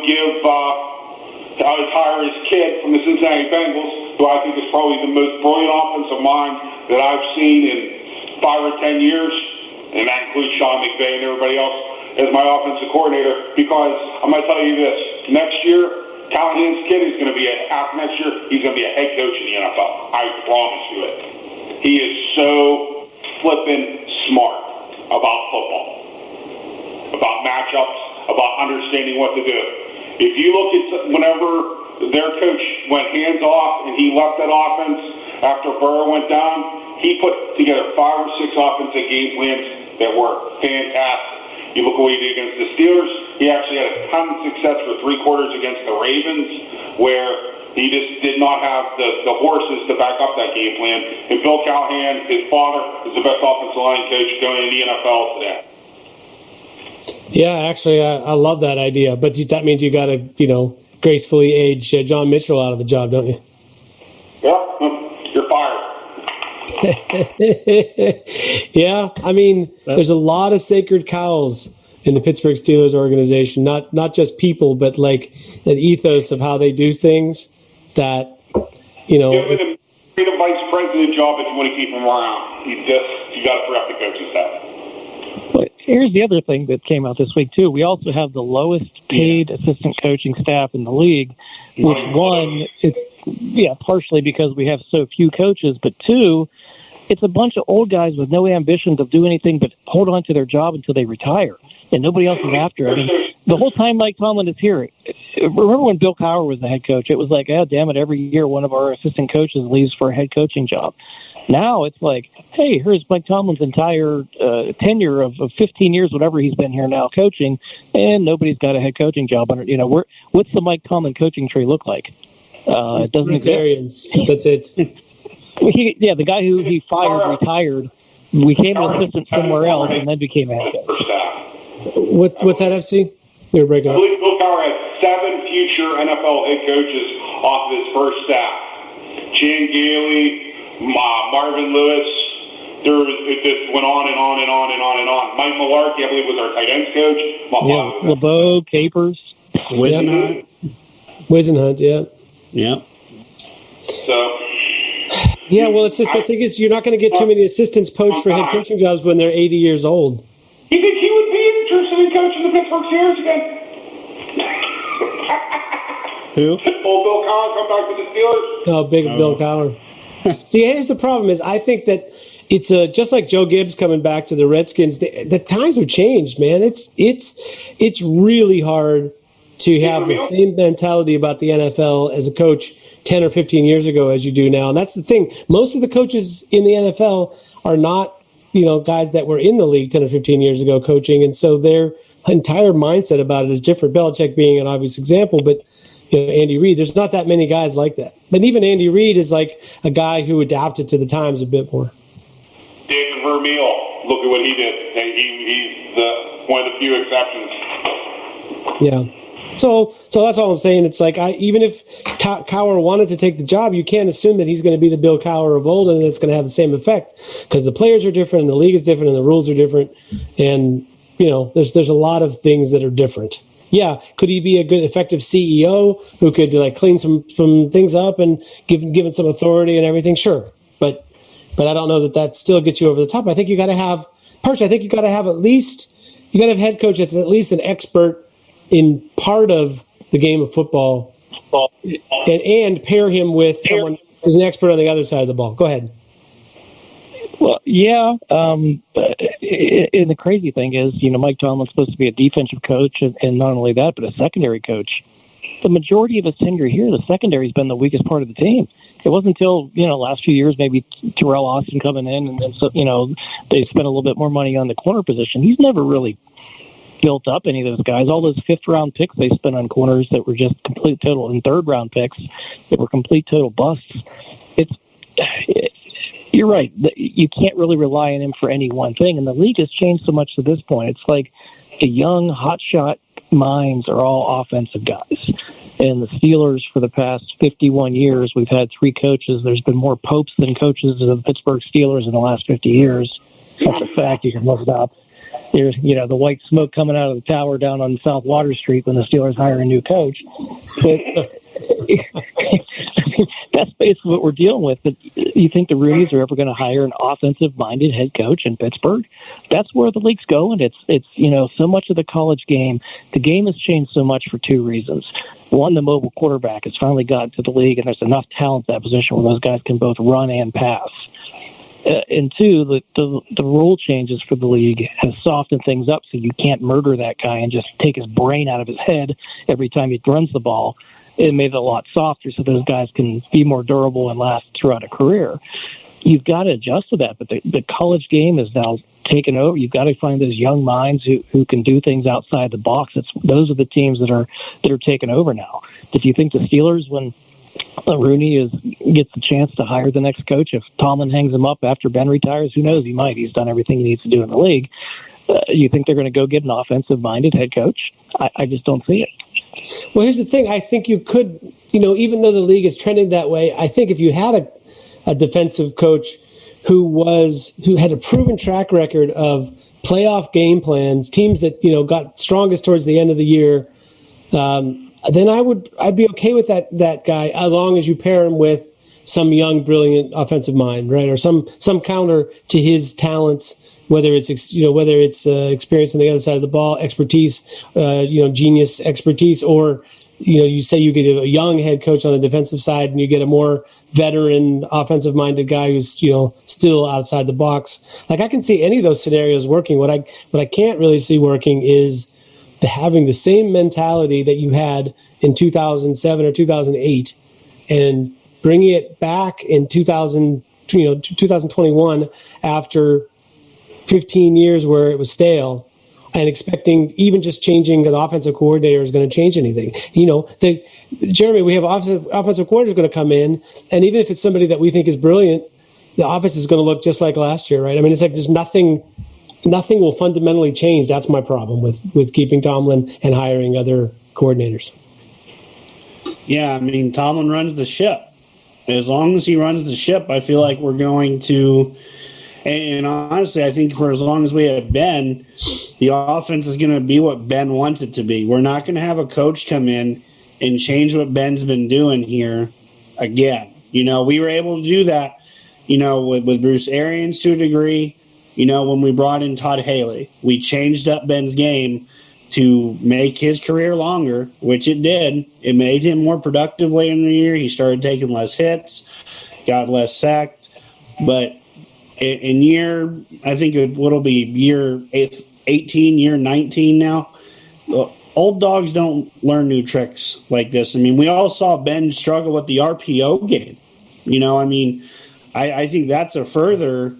hire his kid from the Cincinnati Bengals, who I think is probably the most brilliant offensive mind that I've seen in 5 or 10 years, and that includes Sean McVay and everybody else, as my offensive coordinator. Because I'm going to tell you this, next year, Callahan's kid is going to be after next year, he's going to be a head coach in the NFL. I promise you it. He is so flippin' smart about football, about matchups, about understanding what to do. If you look at whenever their coach went hands off and he left that offense after Burrow went down, he put together 5 or 6 offensive game plans that were fantastic. You look what he did against the Steelers. He actually had a ton of success for 3 quarters against the Ravens, where he just did not have the horses to back up that game plan. And Bill Callahan, his father, is the best offensive line coach going in the NFL today. Yeah, actually, I love that idea. But that means you got to, gracefully age John Mitchell out of the job, don't you? Yeah, you're fired. Yeah, I mean, there's a lot of sacred cows in the Pittsburgh Steelers organization. Not just people, but like an ethos of how they do things. That Give him a vice president job if you want to keep him around. You got to free up the coaching staff. But here's the other thing that came out this week too. We also have the lowest paid assistant coaching staff in the league, which one, it's partially because we have so few coaches, but 2, it's a bunch of old guys with no ambition to do anything but hold on to their job until they retire, and nobody else is after. I mean, the whole time Mike Tomlin is here, remember when Bill Cowher was the head coach? It was like, oh, damn it, every year one of our assistant coaches leaves for a head coaching job. Now it's like, hey, here's Mike Tomlin's entire tenure of 15 years, whatever he's been here now coaching, and nobody's got a head coaching job. What's the Mike Tomlin coaching tree look like? It doesn't exist. That's it. The guy who he fired retired, became an assistant somewhere else, and then became a head coach. What's that, FC? You're breaking up. I believe Bill Cowher has 7 future NFL head coaches off of his first staff. Chan Gailey, Marvin Lewis. It just went on and on and on and on and on. Mike Mularkey, I believe, was our tight ends coach. LeBeau, Capers. Wisenhunt, yeah. Yep. So. Yeah, well, it's just the thing is you're not going to get too many assistants poached for head coaching jobs when they're 80 years old. You think he would be interested in coaching the Pittsburgh Steelers again? Who? Old Bill Cowher come back to the Steelers? Oh, Bill Cowher. See, here's the problem is I think that it's just like Joe Gibbs coming back to the Redskins. The times have changed, man. It's really hard to have the same mentality about the NFL as a coach 10 or 15 years ago as you do now. And that's the thing. Most of the coaches in the NFL are not, guys that were in the league 10 or 15 years ago coaching. And so their entire mindset about it is different. Belichick being an obvious example, but Andy Reid, there's not that many guys like that. But even Andy Reid is like a guy who adapted to the times a bit more. David Vermeil, look at what he did. He's one of the few exceptions. Yeah. So that's all I'm saying. It's like even if Cowher wanted to take the job, you can't assume that he's going to be the Bill Cowher of old and it's going to have the same effect because the players are different and the league is different and the rules are different. And, there's a lot of things that are different. Yeah, could he be a good, effective CEO who could clean some things up and give it some authority and everything? Sure, but I don't know that still gets you over the top. I think you got to have Perch. I think you got to have a head coach that's at least an expert in part of the game of football, and pair him with someone who's an expert on the other side of the ball. Go ahead. Well, yeah. And the crazy thing is, Mike Tomlin's supposed to be a defensive coach, and not only that, but a secondary coach. The majority of his tenure here, the secondary's been the weakest part of the team. It wasn't until, last few years, maybe Terrell Austin coming in, and then, they spent a little bit more money on the corner position. He's never really built up any of those guys. All those 5th-round picks they spent on corners that were just complete total, and 3rd-round picks that were complete total busts. You're right. You can't really rely on him for any one thing, and the league has changed so much to this point. It's like the young, hotshot minds are all offensive guys. And the Steelers, for the past 51 years, we've had 3 coaches. There's been more popes than coaches of the Pittsburgh Steelers in the last 50 years. That's a fact. You can look it up. There's, the white smoke coming out of the tower down on South Water Street when the Steelers hire a new coach. But that's basically what we're dealing with. But you think the Roonies are ever going to hire an offensive-minded head coach in Pittsburgh? That's where the league's going. It's so much of the college game. The game has changed so much for 2 reasons. One, the mobile quarterback has finally gotten to the league, and there's enough talent at that position where those guys can both run and pass. And 2, the rule changes for the league has softened things up so you can't murder that guy and just take his brain out of his head every time he runs the ball. It made it a lot softer so those guys can be more durable and last throughout a career. You've got to adjust to that, but the college game is now taken over. You've got to find those young minds who can do things outside the box. Those are the teams that are taking over now. If you think the Steelers, when Rooney gets the chance to hire the next coach, if Tomlin hangs him up after Ben retires, who knows? He might. He's done everything he needs to do in the league. You think they're going to go get an offensive-minded head coach? I just don't see it. Well, here's the thing. I think you could, even though the league is trending that way, I think if you had a defensive coach who had a proven track record of playoff game plans, teams that, got strongest towards the end of the year, then I'd be okay with that guy as long as you pair him with some young, brilliant offensive mind, right? Or some counter to his talents, whether it's experience on the other side of the ball, expertise, genius expertise, or you say you get a young head coach on the defensive side and you get a more veteran offensive-minded guy who's, still outside the box. Like, I can see any of those scenarios working. What I can't really see working is having the same mentality that you had in 2007 or 2008 and bringing it back in 2021 after 15 years where it was stale, and expecting even just changing the offensive coordinator is going to change anything. Jeremy, we have offensive coordinators going to come in, and even if it's somebody that we think is brilliant, the offense is going to look just like last year, right? I mean, it's like there's nothing will fundamentally change. That's my problem with keeping Tomlin and hiring other coordinators. Yeah, I mean, Tomlin runs the ship. As long as he runs the ship, I feel like we're going to. And honestly, I think for as long as we have Ben, the offense is going to be what Ben wants it to be. We're not going to have a coach come in and change what Ben's been doing here again. We were able to do that, with Bruce Arians to a degree. When we brought in Todd Haley, we changed up Ben's game to make his career longer, which it did. It made him more productive later in the year. He started taking less hits, got less sacked. But in I think it'll be year 18, year 19 now, old dogs don't learn new tricks like this. I mean, we all saw Ben struggle with the RPO game. I think that's a further,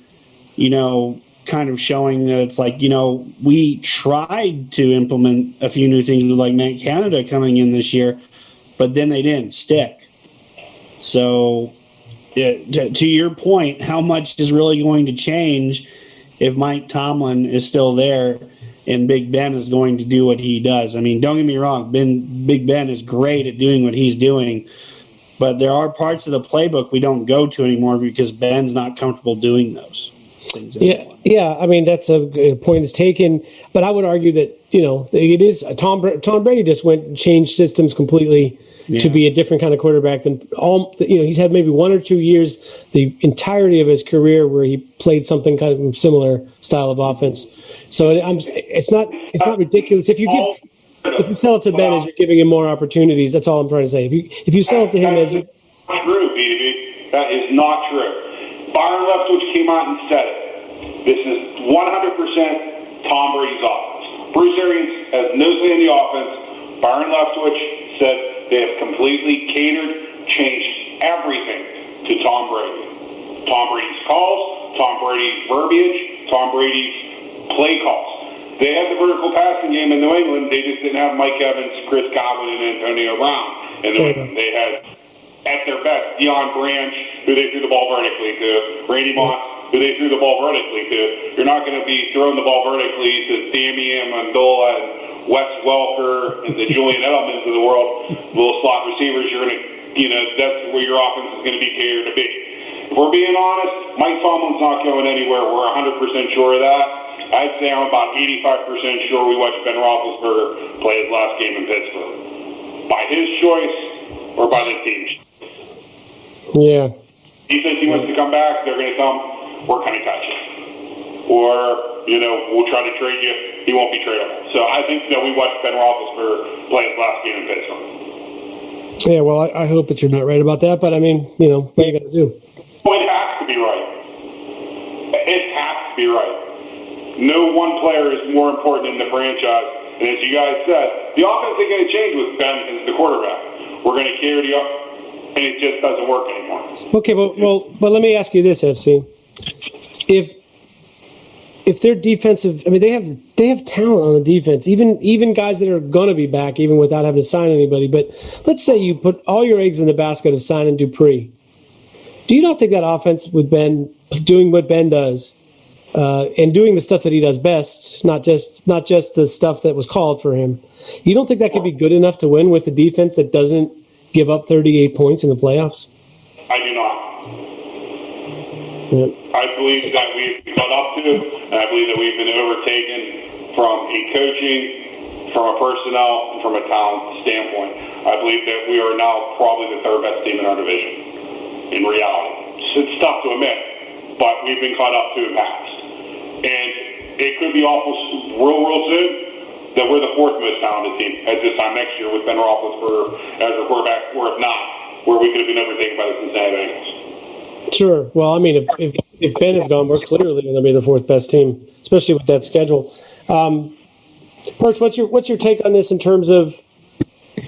kind of showing that it's like, we tried to implement a few new things with like Matt Canada coming in this year, but then they didn't stick. So to your point, how much is really going to change if Mike Tomlin is still there and Big Ben is going to do what he does? I mean, don't get me wrong, Big Ben is great at doing what he's doing, but there are parts of the playbook we don't go to anymore because Ben's not comfortable doing those things anymore. Yeah. I mean, that's a point is taken, but I would argue that it is Tom Brady just went and changed systems completely to be a different kind of quarterback than he's had maybe 1 or 2 years the entirety of his career where he played something kind of similar style of offense. So it's not ridiculous if you sell it to Ben as you're giving him more opportunities. That's all I'm trying to say. If you sell it to him as true, B2B, that is not true. Byron Leftwich came out and said it. This is 100% Tom Brady's offense. Bruce Arians has no say in the offense. Byron Leftwich said they have completely changed everything to Tom Brady. Tom Brady's calls, Tom Brady's verbiage, Tom Brady's play calls. They had the vertical passing game in New England. They just didn't have Mike Evans, Chris Godwin, and Antonio Brown in New England. They had, at their best, Deion Branch, who they threw the ball vertically to, Randy Moss, who they threw the ball vertically to. You're not going to be throwing the ball vertically to Sammy Amendola and Wes Welker and the Julian Edelmans of the world, little slot receivers. You're going to, that's where your offense is going to be catered to be. If we're being honest, Mike Tomlin's not going anywhere. We're 100% sure of that. I'd say I'm about 85% sure we watched Ben Roethlisberger play his last game in Pittsburgh. By his choice or by the team's. Yeah. He says he wants to come back. They're going to tell him, we're going to cut you. Or, we'll try to trade you. He won't be tradable. So I think that we watched Ben Roethlisberger play his last game in Pittsburgh. Yeah, well, I hope that you're not right about that, but I mean, what are you going to do? Well, it has to be right. It has to be right. No one player is more important in the franchise. And as you guys said, the offense ain't going to change with Ben as the quarterback. We're going to carry the up, and it just doesn't work anymore. Okay, but let me ask you this, FC. If their defensive, I mean, they have talent on the defense, even guys that are going to be back, even without having to sign anybody. But let's say you put all your eggs in the basket of signing Dupree. Do you not think that offense with Ben doing what Ben does, and doing the stuff that he does best, not just the stuff that was called for him, you don't think that could be good enough to win with a defense that doesn't give up 38 points in the playoffs? I do not. Yeah. I believe that we've caught up to, and I believe that we've been overtaken from a coaching, from a personnel, and from a talent standpoint. I believe that we are now probably the third best team in our division, in reality. It's tough to admit, but we've been caught up to in the past. And it could be awful real soon, that we're the fourth most talented team at this time next year with Ben Roethlisberger as our quarterback, or if not, where we could have been overtaken by the Cincinnati Bengals. Sure. Well, I mean, if Ben is gone, we're clearly going to be the fourth best team, especially with that schedule. Perch, what's your take on this in terms of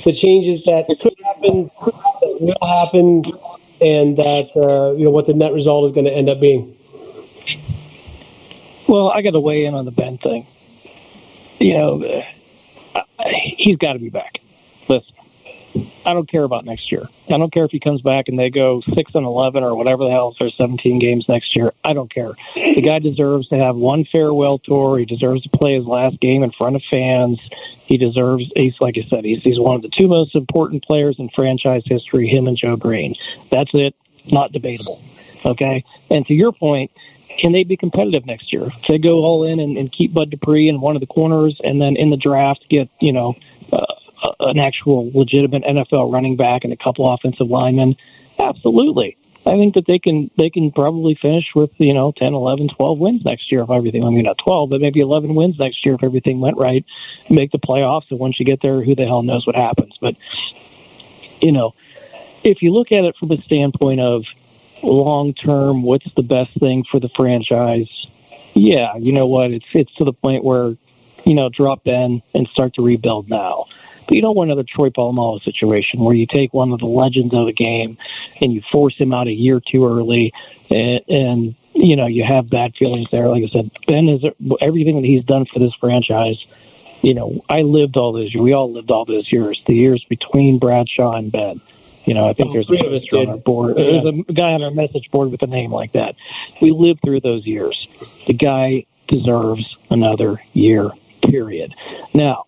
the changes that could happen, that will happen, and that what the net result is going to end up being? Well, I got to weigh in on the Ben thing. He's got to be back. Listen, I don't care about next year. I don't care if he comes back and they go 6-11 or whatever the hell, there's 17 games next year. I don't care. The guy deserves to have one farewell tour. He deserves to play his last game in front of fans. He deserves, he's like I said, he's one of the two most important players in franchise history, him and Joe Green. That's it. Not debatable. Okay? And to your point, can they be competitive next year? If they go all in and keep Bud Dupree in one of the corners and then in the draft get, an actual legitimate NFL running back and a couple offensive linemen? Absolutely. I think that they can probably finish with, 10, 11, 12 wins next year if everything, not 12, but maybe 11 wins next year if everything went right, make the playoffs. And once you get there, who the hell knows what happens. But, if you look at it from the standpoint of long term, what's the best thing for the franchise? Yeah, you know what? It's to the point where, drop Ben and start to rebuild now. But you don't want another Troy Polamalu situation where you take one of the legends of the game and you force him out a year too early, and you have bad feelings there. Like I said, Ben is everything that he's done for this franchise. I lived all those years. We all lived all those years. The years between Bradshaw and Ben. I think there's a poster on our board. Yeah. There's a guy on our message board with a name like that. We lived through those years. The guy deserves another year, period. Now,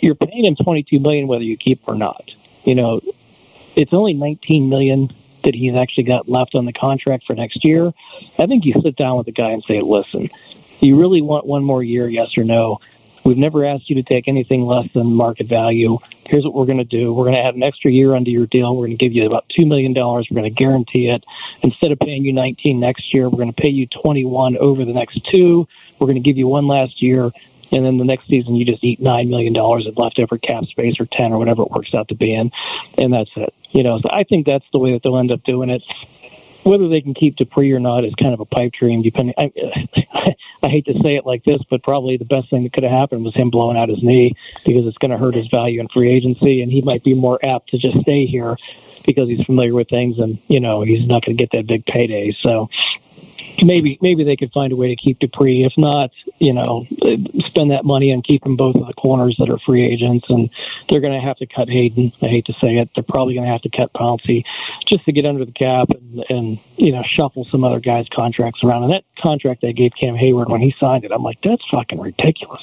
you're paying him $22 million whether you keep him or not. It's only $19 million that he's actually got left on the contract for next year. I think you sit down with the guy and say, listen, you really want one more year, yes or no? We've never asked you to take anything less than market value. Here's what we're going to do. We're going to add an extra year under your deal. We're going to give you about $2 million. We're going to guarantee it. Instead of paying you $19 next year, we're going to pay you $21 over the next 2. We're going to give you one last year. And then the next season, you just eat $9 million of leftover cap space or 10 or whatever it works out to be in. And that's it. So I think that's the way that they'll end up doing it. Whether they can keep Dupree or not is kind of a pipe dream. Depending, I hate to say it like this, but probably the best thing that could have happened was him blowing out his knee, because it's going to hurt his value in free agency, and he might be more apt to just stay here because he's familiar with things, and he's not going to get that big payday. So maybe they could find a way to keep Dupree. If not, spend that money and keep them both of the corners that are free agents. And they're going to have to cut Hayden. I hate to say it. They're probably going to have to cut Pouncey just to get under the cap and shuffle some other guys' contracts around. And that contract they gave Cam Hayward when he signed it, I'm like, that's fucking ridiculous.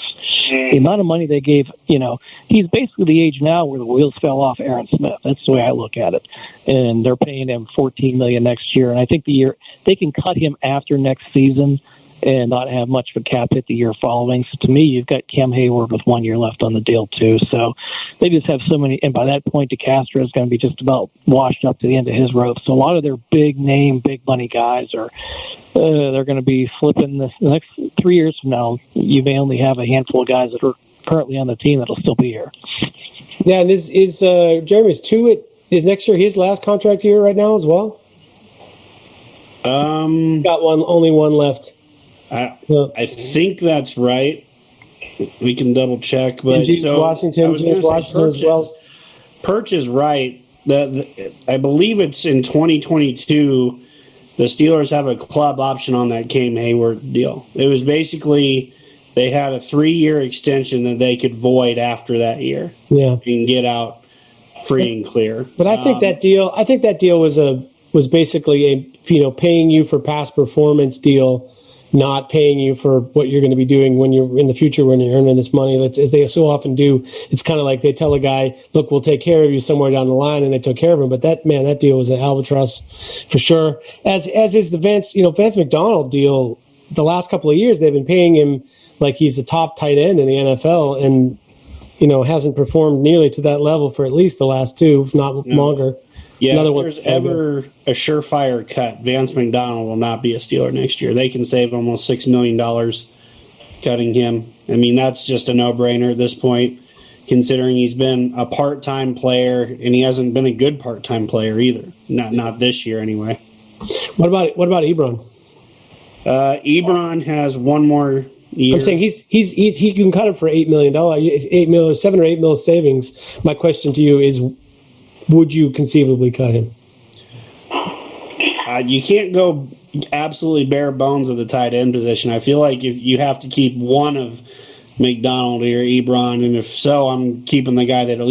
The amount of money they gave, he's basically the age now where the wheels fell off Aaron Smith. That's the way I look at it. And they're paying him $14 million next year. And I think they can cut him after next season and not have much of a cap hit the year following. So to me, you've got Cam Hayward with 1 year left on the deal too. So they just have so many, and by that point, DeCastro is going to be just about washed up to the end of his rope. So a lot of their big name, big money guys are they're going to be flipping the next 3 years from now. You may only have a handful of guys that are currently on the team that'll still be here. Yeah, and is Jeremy's Tuitt, is next year his last contract year right now as well? Got only one left. I think that's right. We can double check, but James Washington as well. Perch is right. I believe it's in 2022. The Steelers have a club option on that Cam Hayward deal. It was basically they had a 3-year extension that they could void after that year. Yeah, and get out free and clear. But I think that deal. Was basically a paying you for past performance deal, not paying you for what you're going to be doing when you're in the future when you're earning this money. As they so often do, it's kind of like they tell a guy, "Look, we'll take care of you somewhere down the line," and they took care of him. But that deal was an albatross for sure. As is the Vance McDonald deal. The last couple of years, they've been paying him like he's a top tight end in the NFL, and hasn't performed nearly to that level for at least the last 2, if not longer. Yeah, if there's ever a surefire cut, Vance McDonald will not be a Steeler next year. They can save almost $6 million cutting him. I mean, that's just a no-brainer at this point, considering he's been a part-time player, and he hasn't been a good part-time player either. Not this year, anyway. What about Ebron? Ebron has one more year. I'm saying he can cut him for $8 million, $7 or $8 million savings. My question to you is, would you conceivably cut him? You can't go absolutely bare bones of the tight end position. I feel like if you have to keep one of McDonald or Ebron, and if so, I'm keeping the guy that at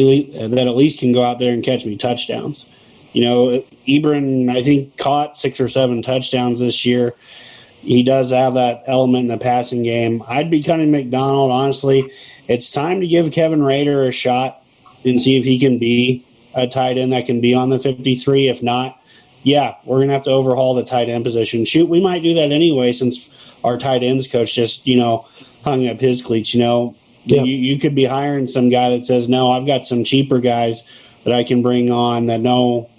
least can go out there and catch me touchdowns. You know, Ebron, I think, caught 6 or 7 touchdowns this year. He does have that element in the passing game. I'd be cutting McDonald, honestly. It's time to give Kevin Rader a shot and see if he can be a tight end that can be on the 53. If not, yeah, we're going to have to overhaul the tight end position. Shoot, we might do that anyway since our tight ends coach just, hung up his cleats. You could be hiring some guy that says, no, I've got some cheaper guys that I can bring on that know,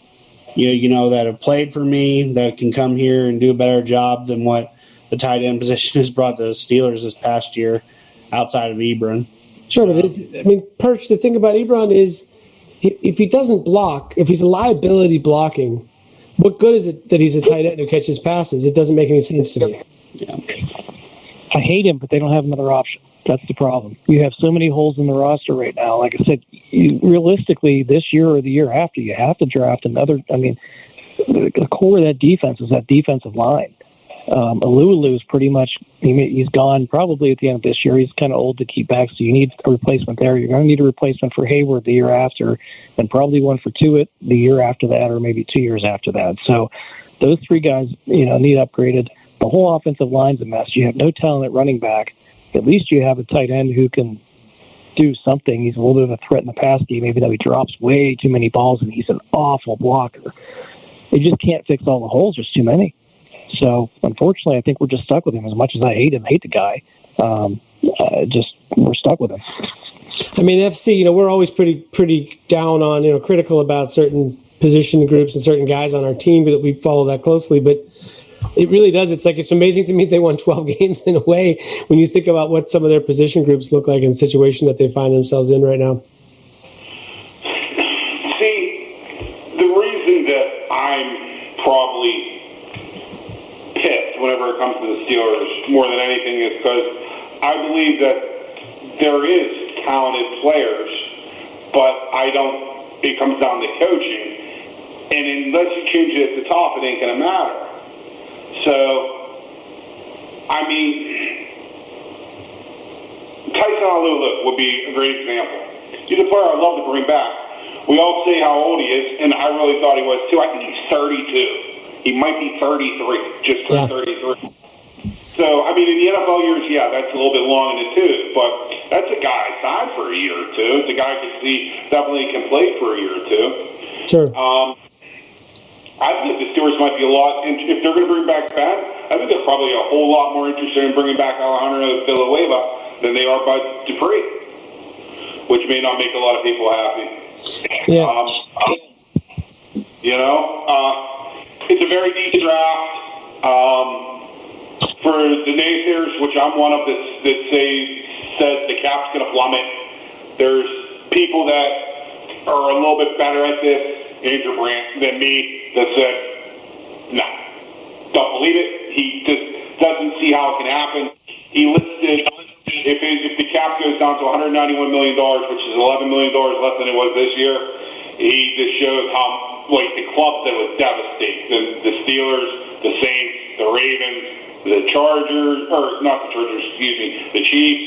that have played for me, that can come here and do a better job than what the tight end position has brought the Steelers this past year outside of Ebron. Sure, but Perch, the thing about Ebron is if he doesn't block, if he's a liability blocking, what good is it that he's a tight end who catches passes? It doesn't make any sense to me. Yeah. I hate him, but they don't have another option. That's the problem. You have so many holes in the roster right now. Like I said, realistically, this year or the year after, you have to draft another. I mean, the core of that defense is that defensive line. Alulu is pretty much, he's gone probably at the end of this year. He's kind of old to keep back, so you need a replacement there. You're going to need a replacement for Hayward the year after, and probably one for Tuitt the year after that, or maybe 2 years after that. So those 3 guys, need upgraded. The whole offensive line's a mess. You have no talent at running back. At least you have a tight end who can do something. He's a little bit of a threat in the pass game, even though he drops way too many balls, and he's an awful blocker. They just can't fix all the holes. There's too many. So, unfortunately, I think we're just stuck with him. As much as I hate the guy, we're stuck with him. I mean, FC, we're always pretty down on, critical about certain position groups and certain guys on our team that we follow that closely, but it really does. It's amazing to me they won 12 games in a way when you think about what some of their position groups look like in the situation that they find themselves in right now. See, the reason that I'm probably pissed whenever it comes to the Steelers more than anything is because I believe that there is talented players, but it comes down to coaching. And unless you change it at the top, it ain't going to matter. So, Tyson Alulu would be a great example. He's a player I'd love to bring back. We all say how old he is, and I really thought he was too. I think he's 32. He might be 33, just turned 33. So, in the NFL years, that's a little bit long in the tooth, but that's a guy signed for a year or two. It's a guy I can see definitely can play for a year or two. Sure. I think the Steelers might be a lot, if they're going to bring back Ben, I think they're probably a whole lot more interested in bringing back Alejandro Villanueva than they are Bud Dupree, which may not make a lot of people happy. Yeah. It's a very deep draft. For the naysayers, which I'm one of, that says the cap's going to plummet, there's people that are a little bit better at this, Andrew Brandt, than me, that said, no, don't believe it. He just doesn't see how it can happen. He listed, if the cap goes down to $191 million, which is $11 million less than it was this year, he just shows how, the clubs that would devastate the Steelers, the Saints, the Ravens, the Chargers, or not the Chargers, the Chiefs,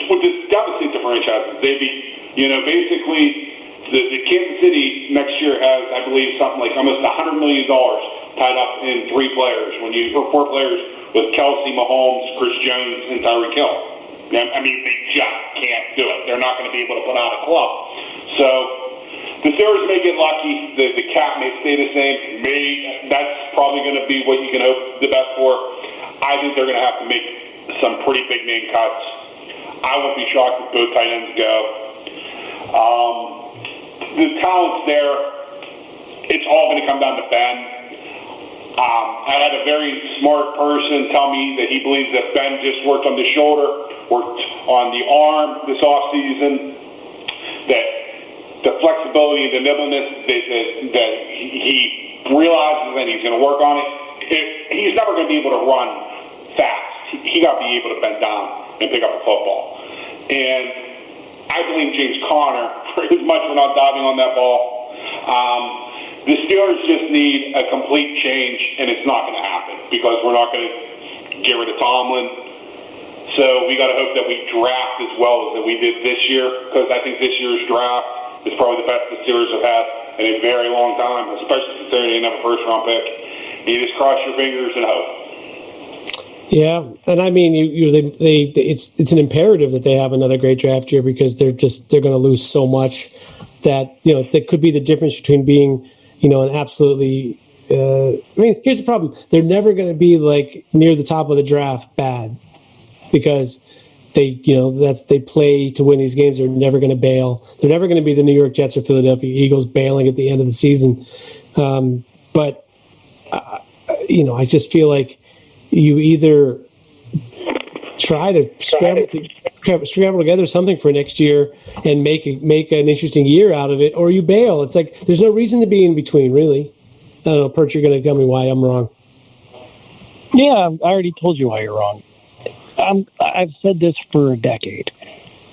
would just devastate the franchises. They'd be, basically, the Kansas City next year has, I believe, something like almost $100 million tied up in 3 players, or 4 players with Kelsey, Mahomes, Chris Jones, and Tyreek Hill. They just can't do it. They're not going to be able to put out a club. So the Steelers may get lucky. The cap may stay the same. That's probably going to be what you can hope the best for. I think they're going to have to make some pretty big name cuts. I won't be shocked if both tight ends go. The talent's there. It's all going to come down to Ben. I had a very smart person tell me that he believes that Ben just worked on the shoulder, worked on the arm this offseason, that the flexibility and the nimbleness that he realizes that he's going to work on it. He's never going to be able to run fast. He got to be able to bend down and pick up a football. And I blame James Conner for as much for not diving on that ball. The Steelers just need a complete change, and it's not going to happen because we're not going to get rid of Tomlin. So we got to hope that we draft as well as that we did this year, because I think this year's draft is probably the best the Steelers have had in a very long time, especially considering they didn't have a first-round pick. You just cross your fingers and hope. Yeah, and I mean, it's an imperative that they have another great draft year, because they're going to lose so much that, that could be the difference between being, an absolutely. I mean, here's the problem: they're never going to be like near the top of the draft bad, because they play to win these games. They're never going to bail. They're never going to be the New York Jets or Philadelphia Eagles bailing at the end of the season. But I just feel like you either try to scramble together something for next year and make an interesting year out of it, or you bail. It's like there's no reason to be in between, really. I don't know, Perch, you're going to tell me why I'm wrong. Yeah, I already told you why you're wrong. I've said this for a decade.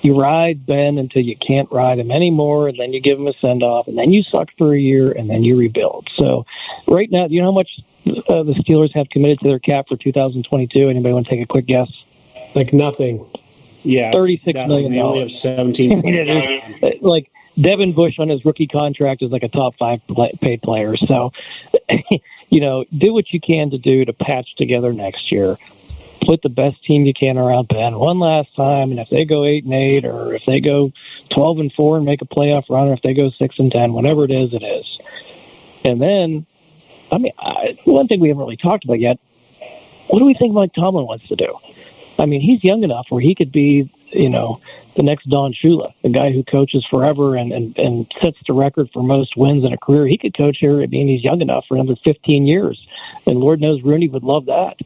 You ride Ben until you can't ride him anymore, and then you give him a send-off, and then you suck for a year, and then you rebuild. So right now, you know how much the Steelers have committed to their cap for 2022? Anybody want to take a quick guess? Like nothing. Yeah, $36 million. They only have 17. Like Devin Bush on his rookie contract is like a top 5 paid player. So, do what you can to do to patch together next year. Put the best team you can around Ben one last time, and if they go 8-8, or if they go 12-4 and make a playoff run, or if they go 6-10, whatever it is, it is. And then, one thing we haven't really talked about yet: what do we think Mike Tomlin wants to do? I mean, he's young enough where he could be, the next Don Shula, the guy who coaches forever and sets the record for most wins in a career. He could coach here. I mean, he's young enough for another 15 years, and Lord knows Rooney would love that.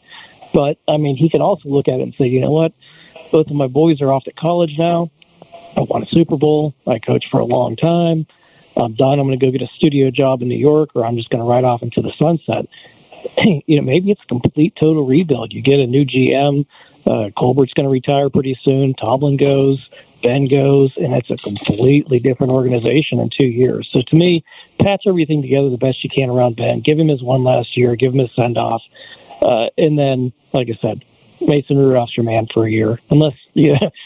But, he can also look at it and say, you know what? Both of my boys are off at college now. I won a Super Bowl. I coached for a long time. I'm done. I'm going to go get a studio job in New York, or I'm just going to ride off into the sunset. Maybe it's a complete, total rebuild. You get a new GM. Colbert's going to retire pretty soon. Tomlin goes. Ben goes. And it's a completely different organization in 2 years. So to me, patch everything together the best you can around Ben. Give him his one last year. Give him his send-off. And then, like I said, Mason Rudolph's your man for a year, unless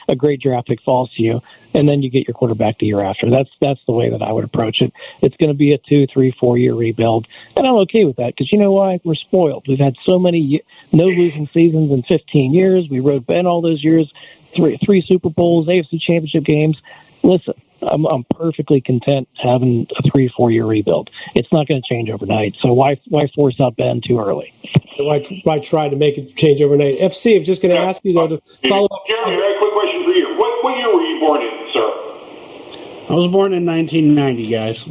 a great draft pick falls to you, and then you get your quarterback the year after. That's the way that I would approach it. It's going to be a 2, 3, 4 year rebuild, and I'm okay with that, because you know why? We're spoiled. We've had so many no losing seasons in 15 years. We rode Ben all those years, three Super Bowls, AFC Championship games. Listen, I'm perfectly content having a 3-4 year rebuild. It's not going to change overnight. So why force out Ben too early? Why try to make it change overnight? FC, I'm just going to ask you though to follow up. Jeremy, I have a quick question for you. What year were you born in, sir? I was born in 1990, guys.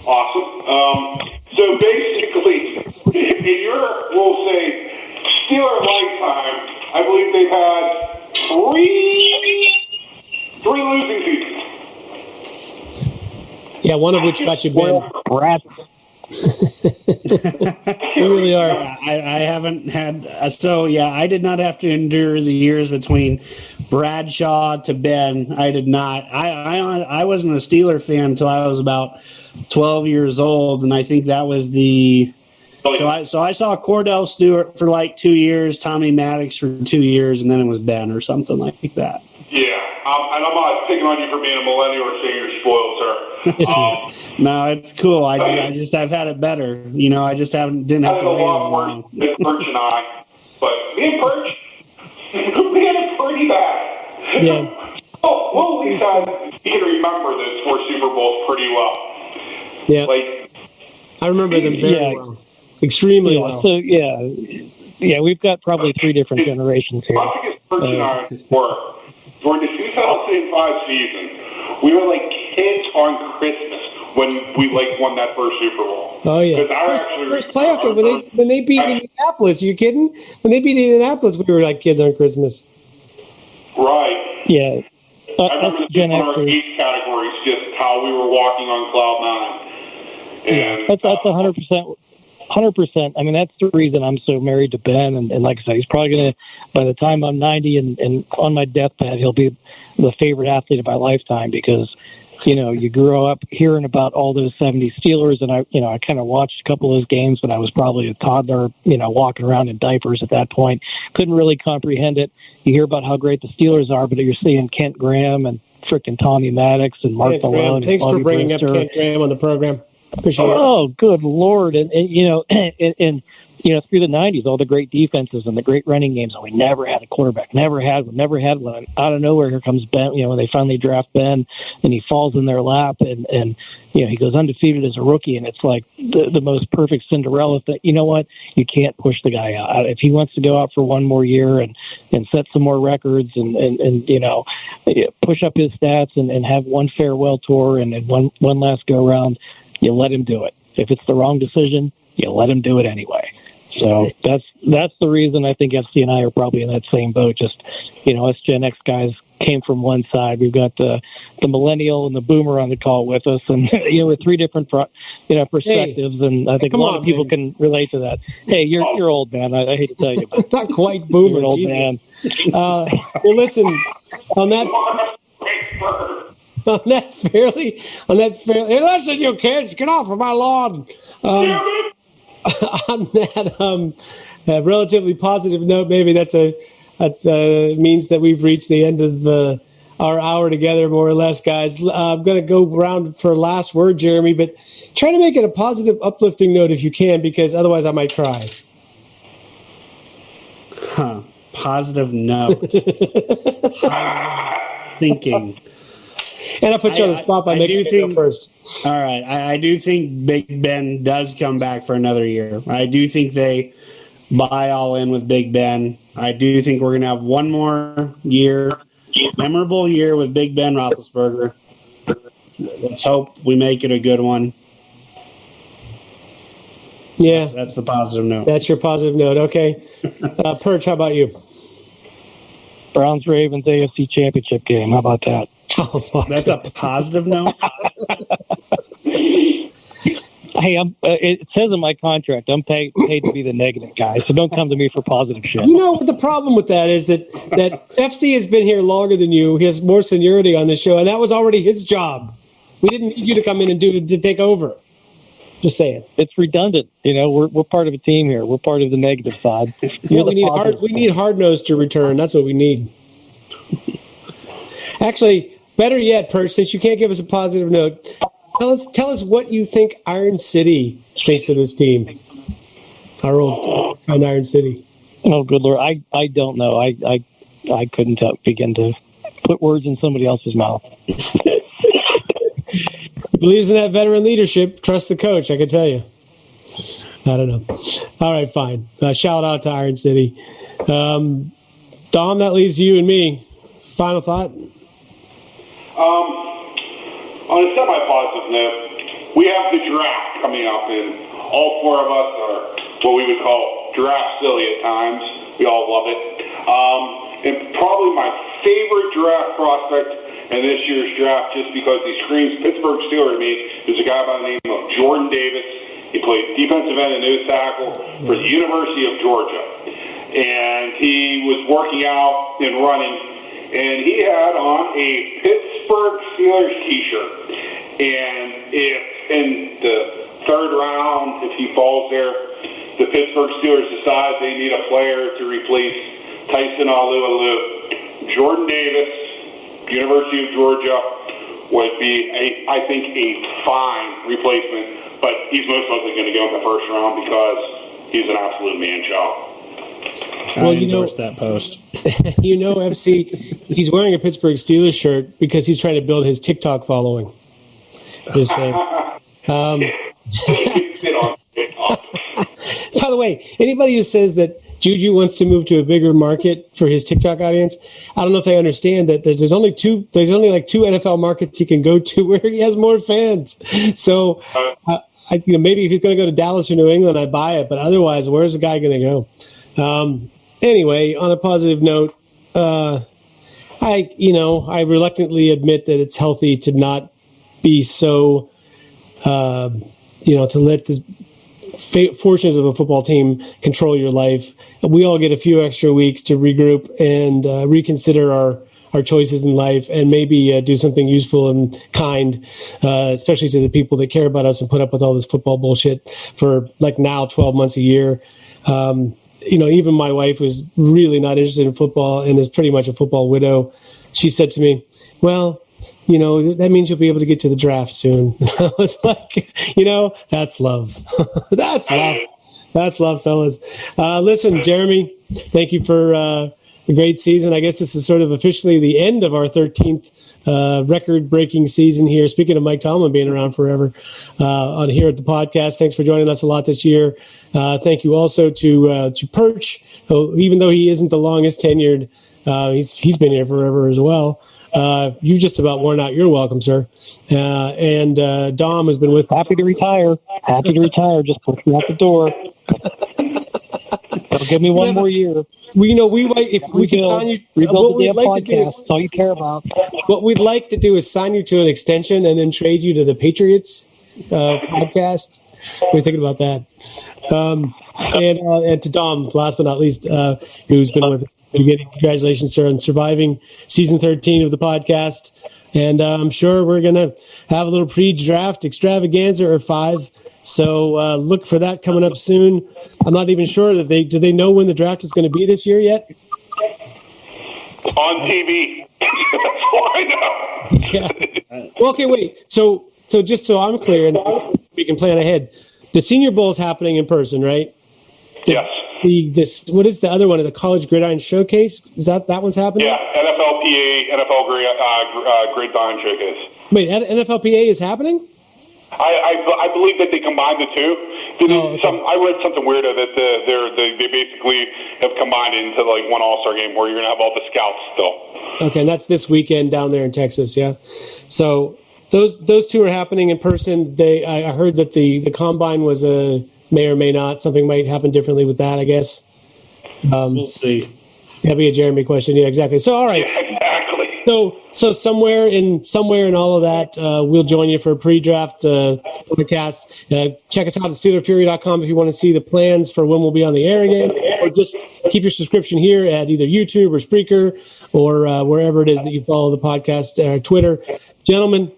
Awesome. So basically, in your, we'll say, Steeler lifetime, I believe they've had three losing seasons. Yeah, one of which got you Ben. Rats. You really are. I haven't had. I did not have to endure the years between Bradshaw to Ben. I did not. I wasn't a Steeler fan until I was about 12 years old, and I think that was the. So I saw Cordell Stewart for like 2 years, Tommy Maddox for 2 years, and then it was Ben or something like that. Yeah, and I'm not picking on you for being a millennial or saying you're spoiled, sir. No, it's cool. I've had it better. I just didn't have to wait as long. It's Perch and I, but me and Perch, we had it pretty bad. Yeah. Well, at least you can remember those 4 Super Bowls pretty well. Yeah. I remember them very well. Extremely well. So, yeah, we've got probably 3 different generations here. I think Perch and I were during the 2005 season, we were like kids on Christmas. when we won that first Super Bowl. Oh yeah, first playoff game when they beat Indianapolis. Are you kidding? When they beat Indianapolis, we were like kids on Christmas. Right. Yeah. I remember in our age categories, just how we were walking on cloud nine. And that's 100%. 100%. I mean, that's the reason I'm so married to Ben. And like I said, he's probably going to, by the time I'm 90 and on my deathbed, he'll be the favorite athlete of my lifetime because, you grow up hearing about all those 70 Steelers. And I kind of watched a couple of those games when I was probably a toddler, walking around in diapers at that point. Couldn't really comprehend it. You hear about how great the Steelers are, but you're seeing Kent Graham and frickin' Tommy Maddox and Mark Malone. Thanks for bringing up Kent Graham on the program. Oh, good Lord. And through the 90s, all the great defenses and the great running games, and we never had a quarterback. Never had one. Out of nowhere, here comes Ben, when they finally draft Ben, and he falls in their lap, and he goes undefeated as a rookie, and it's like the most perfect Cinderella thing. You know what? You can't push the guy out. If he wants to go out for one more year and set some more records and push up his stats and have one farewell tour and one last go-around, you let him do it. If it's the wrong decision, you let him do it anyway. So that's the reason I think FC and I are probably in that same boat. Just, us Gen X guys came from one side. We've got the millennial and the boomer on the call with us, and with three different perspectives. And I think a lot of people can relate to that. Hey, you're old, man. I hate to tell you, but not quite boomer, old Jesus. Man. Well, listen on that fairly. Hey, listen, you kids, get off of my lawn. On that relatively positive note, maybe that means that we've reached the end of our hour together, more or less, guys. I'm going to go around for last word, Jeremy, but try to make it a positive, uplifting note if you can, because otherwise I might cry. Positive note. Thinking. And I put you on the spot by making it go first. All right. I do think Big Ben does come back for another year. I do think they buy all in with Big Ben. I do think we're going to have one more memorable year with Big Ben Roethlisberger. Let's hope we make it a good one. Yeah. That's the positive note. That's your positive note. Okay. Perch, how about you? Browns-Ravens AFC Championship game. How about that? Oh, fuck. That's a positive note. Hey, it says in my contract I'm paid to be the negative guy, so don't come to me for positive shit. You know what the problem with that is that FC has been here longer than you. He has more seniority on this show, and that was already his job. We didn't need you to come in and to take over. Just saying. It's redundant. We're part of a team here. We're part of the negative side. Yeah, we need hard-nosed to return. That's what we need. Actually, better yet, Perch, since you can't give us a positive note, tell us what you think Iron City thinks of this team. Our old friend Iron City. Oh, good Lord. I don't know. I couldn't begin to put words in somebody else's mouth. He believes in that veteran leadership. Trust the coach, I can tell you. I don't know. All right, fine. Shout out to Iron City. Dom, that leaves you and me. Final thought? On a semi-positive note, we have the draft coming up, and all four of us are what we would call draft silly at times. We all love it. And probably my favorite draft prospect in this year's draft, just because he screams Pittsburgh Steeler to me, is a guy by the name of Jordan Davis. He played defensive end and nose tackle for the University of Georgia. And he was working out and running, and he had on a Pittsburgh Steelers t-shirt. And if in the third round, if he falls there, the Pittsburgh Steelers decide they need a player to replace Tyson Alualu, Jordan Davis, University of Georgia, would be, I think, a fine replacement. But he's most likely going to go in the first round because he's an absolute man-child. Well, I endorse that post. FC, he's wearing a Pittsburgh Steelers shirt because he's trying to build his TikTok following. Just saying. By By the way, anybody who says that Juju wants to move to a bigger market for his TikTok audience, I don't know if they understand that there's only like two NFL markets he can go to where he has more fans. So, maybe if he's going to go to Dallas or New England, I buy it. But otherwise, where's the guy going to go? Anyway, on a positive note, I reluctantly admit that it's healthy to not be so, to let the fortunes of a football team control your life. We all get a few extra weeks to regroup and reconsider our choices in life and maybe do something useful and kind, especially to the people that care about us and put up with all this football bullshit for like now 12 months a year. Even my wife was really not interested in football and is pretty much a football widow. She said to me, well, that means you'll be able to get to the draft soon. I was like, that's love. That's love. That's love, fellas. Listen, Jeremy, thank you for a great season. I guess this is sort of officially the end of our 13th record-breaking season here. Speaking of Mike Tomlin being around forever on here at the podcast, thanks for joining us a lot this year. Thank you also to Perch, who, even though he isn't the longest tenured, he's been here forever as well. You've just about worn out your welcome, sir. And Dom has been with. Happy to retire. Just push me out the door. Don't give me one more year. We if we can sign you, what we'd like to do is that's all you care about. What we'd like to do is sign you to an extension and then trade you to the Patriots podcast. What are you thinking about that? And to Dom, last but not least, who's been with us from the beginning. Congratulations, sir, on surviving season 13 of the podcast. And I'm sure we're going to have a little pre-draft extravaganza or 5. So look for that coming up soon. I'm not even sure that do they know when the draft is going to be this year yet? On TV. That's all I know. Yeah. Well, okay, wait. So just so I'm clear and we can plan ahead, the Senior Bowl is happening in person, right? Yes. What is the other one? The College Gridiron Showcase? Is that one's happening? Yeah, NFL Gridiron Showcase. Wait, NFLPA is happening? I believe that they combined the two. I read something weirdo that they basically have combined into like one All-Star game where you're going to have all the scouts still. Okay, and that's this weekend down there in Texas, yeah? So those two are happening in person. I heard that the combine was may or may not. Something might happen differently with that, I guess. We'll see. That'd be a Jeremy question. Yeah, exactly. So, all right. Yeah, exactly. So somewhere in all of that, we'll join you for a pre-draft podcast. Check us out at SteelerFury.com if you want to see the plans for when we'll be on the air again, or just keep your subscription here at either YouTube or Spreaker or wherever it is that you follow the podcast, Twitter. Gentlemen,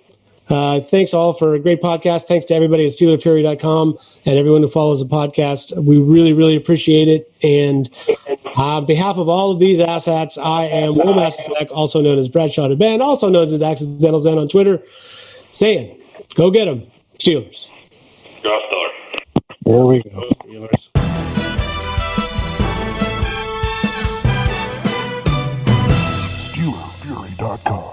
thanks all for a great podcast. Thanks to everybody at SteelerFury.com and everyone who follows the podcast. We really, really appreciate it. And on behalf of all of these asshats, I am Will Mastersack, also known as Bradshaw the Band, also known as Accidental Zen on Twitter, saying, go get them, Steelers. Go Steelers. There we go. Steelers. SteelerFury.com